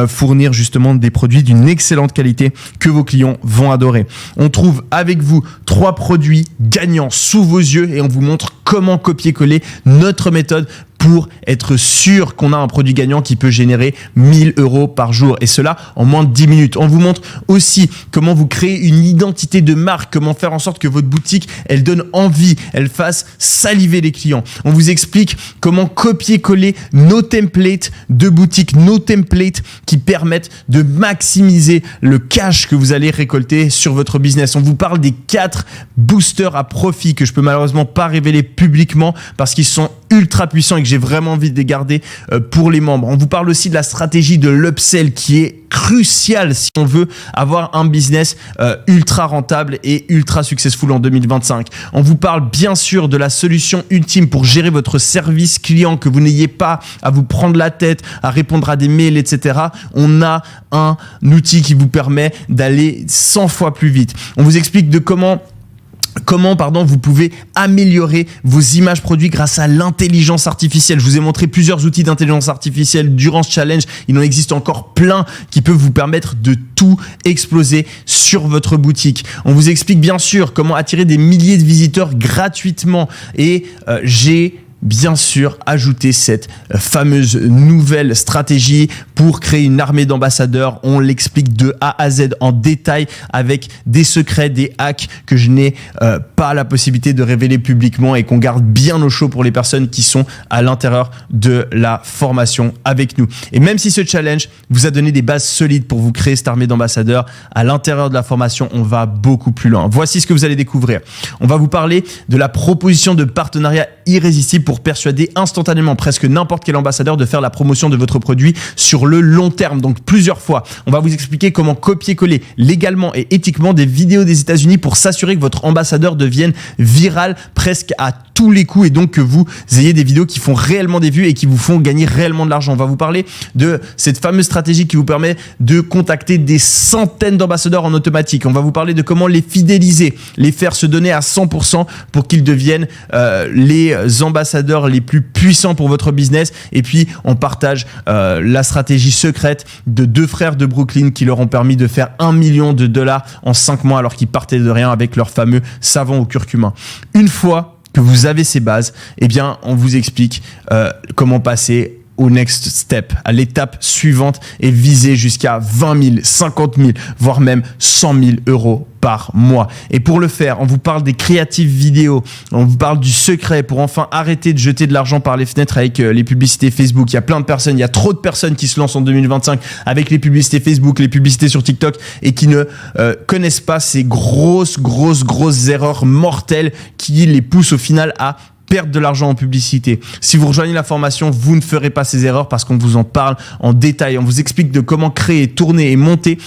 fournir justement des produits d'une excellente qualité que vos clients vont adorer. On trouve avec vous 3 produits gagnants sous vos yeux et on vous montre comment copier-coller notre méthode pour être sûr qu'on a un produit gagnant qui peut générer 1 000 euros par jour. Et cela en moins de 10 minutes. On vous montre aussi comment vous créer une identité de marque, comment faire en sorte que votre boutique, elle donne envie, elle fasse saliver les clients. On vous explique comment copier-coller nos templates de boutique, nos templates qui permettent de maximiser le cash que vous allez récolter sur votre business. On vous parle des 4 boosters à profit que je peux malheureusement pas révéler publiquement parce qu'ils sont ultra puissants et que j'ai vraiment envie de les garder pour les membres. On vous parle aussi de la stratégie de l'upsell qui est cruciale si on veut avoir un business ultra rentable et ultra successful en 2025. On vous parle bien sûr de la solution ultime pour gérer votre service client, que vous n'ayez pas à vous prendre la tête, à répondre à des mails, etc. On a un outil qui vous permet d'aller 100 fois plus vite. On vous explique de comment vous pouvez améliorer vos images produits grâce à l'intelligence artificielle. Je vous ai montré plusieurs outils d'intelligence artificielle durant ce challenge. Il en existe encore plein qui peuvent vous permettre de tout exploser sur votre boutique. On vous explique bien sûr comment attirer des milliers de visiteurs gratuitement et j'ai bien sûr ajouter cette fameuse nouvelle stratégie pour créer une armée d'ambassadeurs. On l'explique de A à Z en détail avec des secrets, des hacks que je n'ai pas la possibilité de révéler publiquement et qu'on garde bien au chaud pour les personnes qui sont à l'intérieur de la formation avec nous. Et même si ce challenge vous a donné des bases solides pour vous créer cette armée d'ambassadeurs, à l'intérieur de la formation, on va beaucoup plus loin. Voici ce que vous allez découvrir. On va vous parler de la proposition de partenariat irrésistible pour persuader instantanément presque n'importe quel ambassadeur de faire la promotion de votre produit sur le long terme, donc plusieurs fois. On va vous expliquer comment copier-coller légalement et éthiquement des vidéos des États-Unis pour s'assurer que votre ambassadeur devienne viral presque à tous les coups et donc que vous ayez des vidéos qui font réellement des vues et qui vous font gagner réellement de l'argent. On va vous parler de cette fameuse stratégie qui vous permet de contacter des centaines d'ambassadeurs en automatique. On va vous parler de comment les fidéliser, les faire se donner à 100% pour qu'ils deviennent les les ambassadeurs les plus puissants pour votre business. Et puis, on partage la stratégie secrète de 2 frères de Brooklyn qui leur ont permis de faire $1 million en 5 mois alors qu'ils partaient de rien avec leur fameux savon au curcuma. Une fois que vous avez ces bases, eh bien, on vous explique comment passer au next step, à l'étape suivante et viser jusqu'à 20 000, 50 000, voire même 100 000 euros par mois. Et pour le faire, on vous parle des créatives vidéos, on vous parle du secret pour enfin arrêter de jeter de l'argent par les fenêtres avec les publicités Facebook. Il y a plein de personnes, il y a trop de personnes qui se lancent en 2025 avec les publicités Facebook, les publicités sur TikTok et qui ne connaissent pas ces grosses erreurs mortelles qui les poussent au final à perdre de l'argent en publicité. Si vous rejoignez la formation, vous ne ferez pas ces erreurs parce qu'on vous en parle en détail. On vous explique de comment créer, tourner et monter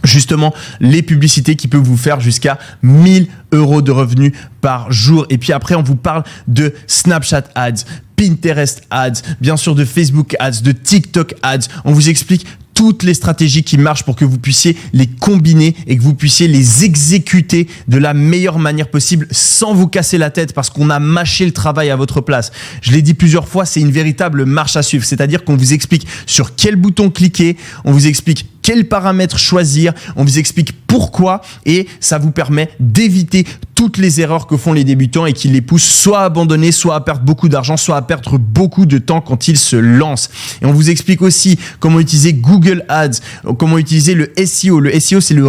justement les publicités qui peuvent vous faire jusqu'à 1 000 euros de revenus par jour. Et puis après, on vous parle de Snapchat Ads, Pinterest Ads, bien sûr de Facebook Ads, de TikTok Ads. On vous explique toutes les stratégies qui marchent pour que vous puissiez les combiner et que vous puissiez les exécuter de la meilleure manière possible sans vous casser la tête parce qu'on a mâché le travail à votre place. Je l'ai dit plusieurs fois, c'est une véritable marche à suivre. C'est-à-dire qu'on vous explique sur quel bouton cliquer, on vous explique quels paramètres choisir, on vous explique pourquoi et ça vous permet d'éviter toutes les erreurs que font les débutants et qui les poussent soit à abandonner, soit à perdre beaucoup d'argent, soit à perdre beaucoup de temps quand ils se lancent. Et on vous explique aussi comment utiliser Google Ads, comment utiliser le SEO. Le SEO, c'est le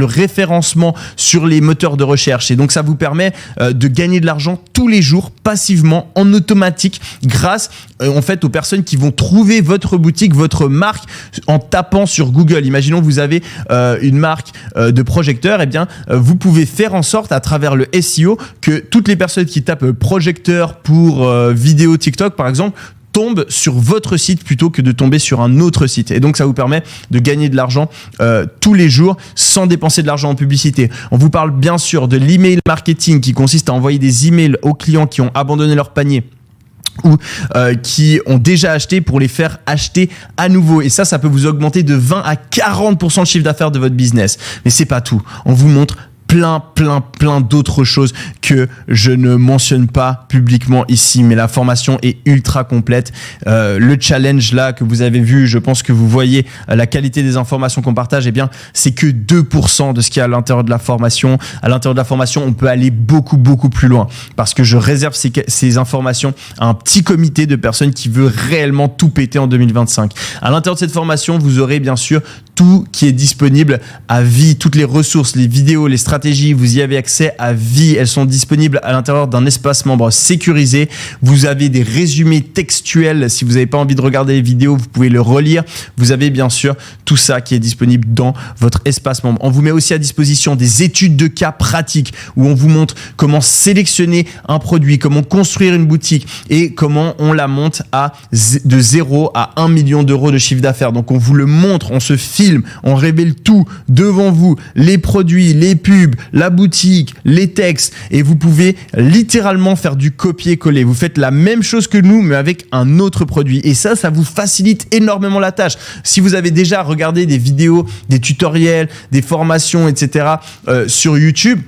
référencement sur les moteurs de recherche. Et donc, ça vous permet de gagner de l'argent tous les jours, passivement, en automatique, grâce en fait aux personnes qui vont trouver votre boutique, votre marque en tapant sur Google. Imaginons que vous avez une marque de projecteur, eh bien, vous pouvez faire en sorte à travers le SEO que toutes les personnes qui tapent projecteur pour vidéo TikTok, par exemple, tombe sur votre site plutôt que de tomber sur un autre site. Et donc, ça vous permet de gagner de l'argent tous les jours sans dépenser de l'argent en publicité. On vous parle bien sûr de l'email marketing qui consiste à envoyer des emails aux clients qui ont abandonné leur panier ou qui ont déjà acheté pour les faire acheter à nouveau. Et ça peut vous augmenter de 20 à 40% le chiffre d'affaires de votre business. Mais c'est pas tout. On vous montre plein d'autres choses que je ne mentionne pas publiquement ici, mais la formation est ultra complète. Le challenge là que vous avez vu, je pense que vous voyez la qualité des informations qu'on partage, eh bien c'est que 2% de ce qu'il y a à l'intérieur de la formation. À l'intérieur de la formation, on peut aller beaucoup plus loin parce que je réserve ces informations à un petit comité de personnes qui veut réellement tout péter en 2025. À l'intérieur de cette formation, vous aurez bien sûr tout qui est disponible à vie, toutes les ressources, les vidéos, les stratégies, vous y avez accès à vie. Elles sont disponibles à l'intérieur d'un espace membre sécurisé. Vous avez des résumés textuels. Si vous n'avez pas envie de regarder les vidéos, vous pouvez le relire. Vous avez bien sûr tout ça qui est disponible dans votre espace membre. On vous met aussi à disposition des études de cas pratiques où on vous montre comment sélectionner un produit, comment construire une boutique et comment on la monte de 0 à 1 million d'euros de chiffre d'affaires. Donc on vous le montre, on se filme, on révèle tout devant vous, les produits, les pubs, la boutique, les textes et vous pouvez littéralement faire du copier-coller. Vous faites la même chose que nous mais avec un autre produit et ça vous facilite énormément la tâche. Si vous avez déjà regardé des vidéos, des tutoriels, des formations, etc. Sur YouTube,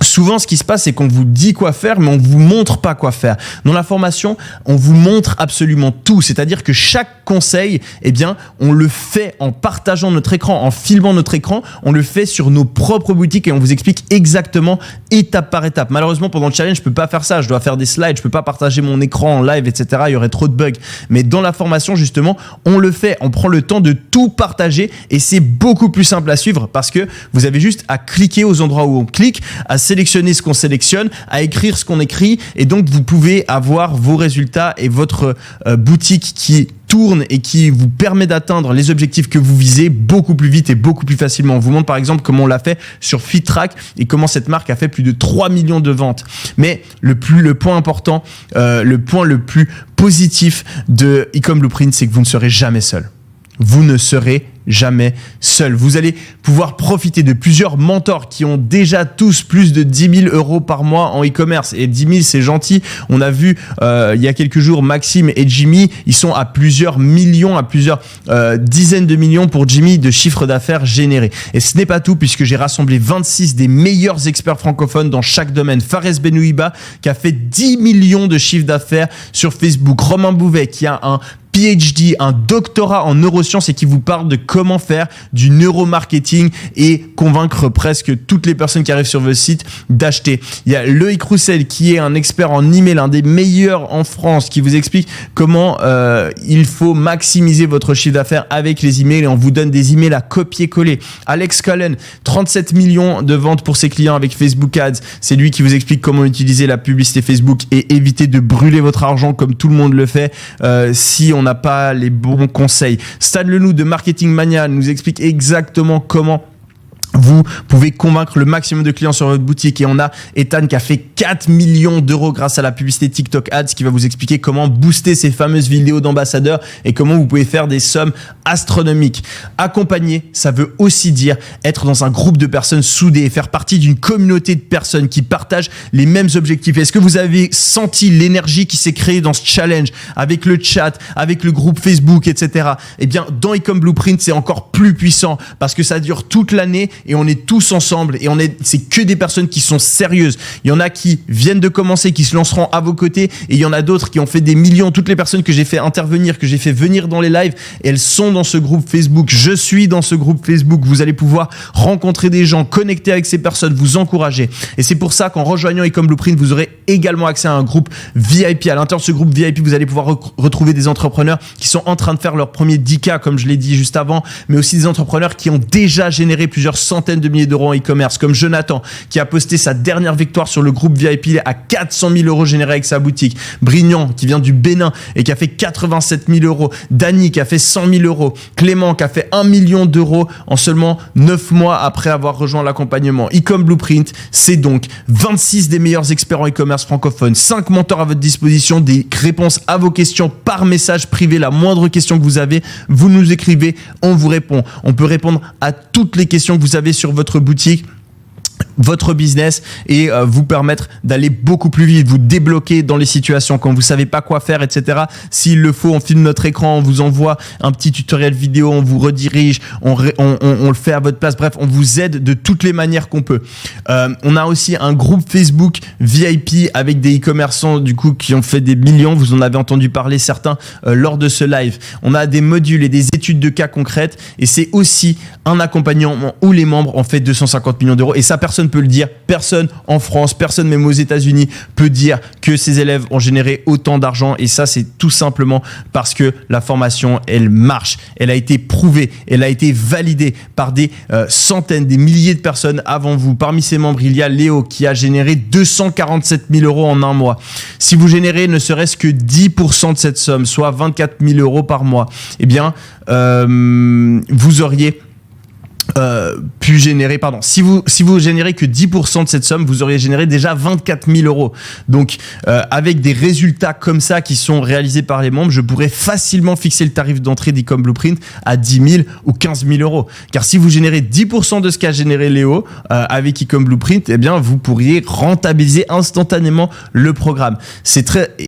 souvent, ce qui se passe, c'est qu'on vous dit quoi faire, mais on vous montre pas quoi faire. Dans la formation, on vous montre absolument tout. C'est-à-dire que chaque conseil, eh bien, on le fait en partageant notre écran, en filmant notre écran. On le fait sur nos propres boutiques et on vous explique exactement étape par étape. Malheureusement, pendant le challenge, je peux pas faire ça. Je dois faire des slides. Je peux pas partager mon écran en live, etc. Il y aurait trop de bugs. Mais dans la formation, justement, on le fait. On prend le temps de tout partager et c'est beaucoup plus simple à suivre parce que vous avez juste à cliquer aux endroits où on clique, à sélectionner ce qu'on sélectionne, à écrire ce qu'on écrit et donc vous pouvez avoir vos résultats et votre boutique qui tourne et qui vous permet d'atteindre les objectifs que vous visez beaucoup plus vite et beaucoup plus facilement. On vous montre par exemple comment on l'a fait sur FitTrack et comment cette marque a fait plus de 3 millions de ventes. Mais le point important, le point le plus positif de Ecom Blueprint, c'est que vous ne serez jamais seul. Vous ne serez jamais seul. Vous allez pouvoir profiter de plusieurs mentors qui ont déjà tous plus de 10 000 euros par mois en e-commerce. Et 10 000, c'est gentil. On a vu il y a quelques jours Maxime et Jimmy, ils sont à plusieurs millions, à plusieurs dizaines de millions pour Jimmy de chiffre d'affaires généré. Et ce n'est pas tout, puisque j'ai rassemblé 26 des meilleurs experts francophones dans chaque domaine. Fares Benouiba qui a fait 10 millions de chiffre d'affaires sur Facebook. Romain Bouvet qui a un PhD, un doctorat en neurosciences et qui vous parle de comment faire du neuromarketing et convaincre presque toutes les personnes qui arrivent sur votre site d'acheter. Il y a Loïc Roussel qui est un expert en email, un des meilleurs en France, qui vous explique comment il faut maximiser votre chiffre d'affaires avec les emails et on vous donne des emails à copier-coller. Alex Cullen, 37 millions de ventes pour ses clients avec Facebook Ads. C'est lui qui vous explique comment utiliser la publicité Facebook et éviter de brûler votre argent comme tout le monde le fait si on n'a pas les bons conseils. Stan Lenou de Marketing Mania nous explique exactement comment vous pouvez convaincre le maximum de clients sur votre boutique. Et on a Ethan qui a fait 4 millions d'euros grâce à la publicité TikTok Ads qui va vous expliquer comment booster ces fameuses vidéos d'ambassadeurs et comment vous pouvez faire des sommes astronomiques. Accompagner, ça veut aussi dire être dans un groupe de personnes soudées et faire partie d'une communauté de personnes qui partagent les mêmes objectifs. Est-ce que vous avez senti l'énergie qui s'est créée dans ce challenge avec le chat, avec le groupe Facebook, etc. Eh bien, dans Ecom Blueprint, c'est encore plus puissant parce que ça dure toute l'année et on est tous ensemble et c'est que des personnes qui sont sérieuses. Il y en a qui viennent de commencer, qui se lanceront à vos côtés et il y en a d'autres qui ont fait des millions. Toutes les personnes que j'ai fait intervenir, que j'ai fait venir dans les lives, elles sont dans ce groupe Facebook. Je suis dans ce groupe Facebook. Vous allez pouvoir rencontrer des gens, connecter avec ces personnes, vous encourager. Et c'est pour ça qu'en rejoignant Ecom Blueprint, vous aurez également accès à un groupe VIP. À l'intérieur de ce groupe VIP, vous allez pouvoir retrouver des entrepreneurs qui sont en train de faire leur premier 10K, comme je l'ai dit juste avant, mais aussi des entrepreneurs qui ont déjà généré plusieurs centaines de milliers d'euros en e-commerce, comme Jonathan, qui a posté sa dernière victoire sur le groupe VIP à 400 000 euros générés avec sa boutique. Brignan, qui vient du Bénin et qui a fait 87 000 euros. Dany, qui a fait 100 000 euros. Clément, qui a fait 1 million d'euros en seulement 9 mois après avoir rejoint l'accompagnement. Ecom Blueprint, c'est donc 26 des meilleurs experts en e-commerce francophone, 5 mentors à votre disposition, des réponses à vos questions par message privé. La moindre question que vous avez, vous nous écrivez, on vous répond. On peut répondre à toutes les questions que vous avez sur votre boutique, votre business et vous permettre d'aller beaucoup plus vite, vous débloquer dans les situations quand vous savez pas quoi faire, etc. S'il le faut, on filme notre écran, on vous envoie un petit tutoriel vidéo, on vous redirige, on le fait à votre place. Bref, on vous aide de toutes les manières qu'on peut. On a aussi un groupe Facebook VIP avec des e-commerçants du coup qui ont fait des millions. Vous en avez entendu parler certains lors de ce live. On a des modules et des études de cas concrètes et c'est aussi un accompagnement où les membres ont fait 250 millions d'euros et ça, personne peut le dire, personne en France, personne même aux États-Unis peut dire que ses élèves ont généré autant d'argent et ça c'est tout simplement parce que la formation elle marche, elle a été prouvée, elle a été validée par des centaines, des milliers de personnes avant vous. Parmi ces membres, il y a Léo qui a généré 247 000 euros en un mois. Si vous générez ne serait-ce que 10% de cette somme, soit 24 000 euros par mois, eh bien vous auriez pu générer, si vous générez que 10% de cette somme, vous auriez généré déjà 24 000 euros. Donc, avec des résultats comme ça qui sont réalisés par les membres, je pourrais facilement fixer le tarif d'entrée d'Ecom Blueprint à 10 000 ou 15 000 euros. Car si vous générez 10% de ce qu'a généré Léo avec Ecom Blueprint, eh bien, vous pourriez rentabiliser instantanément le programme. C'est très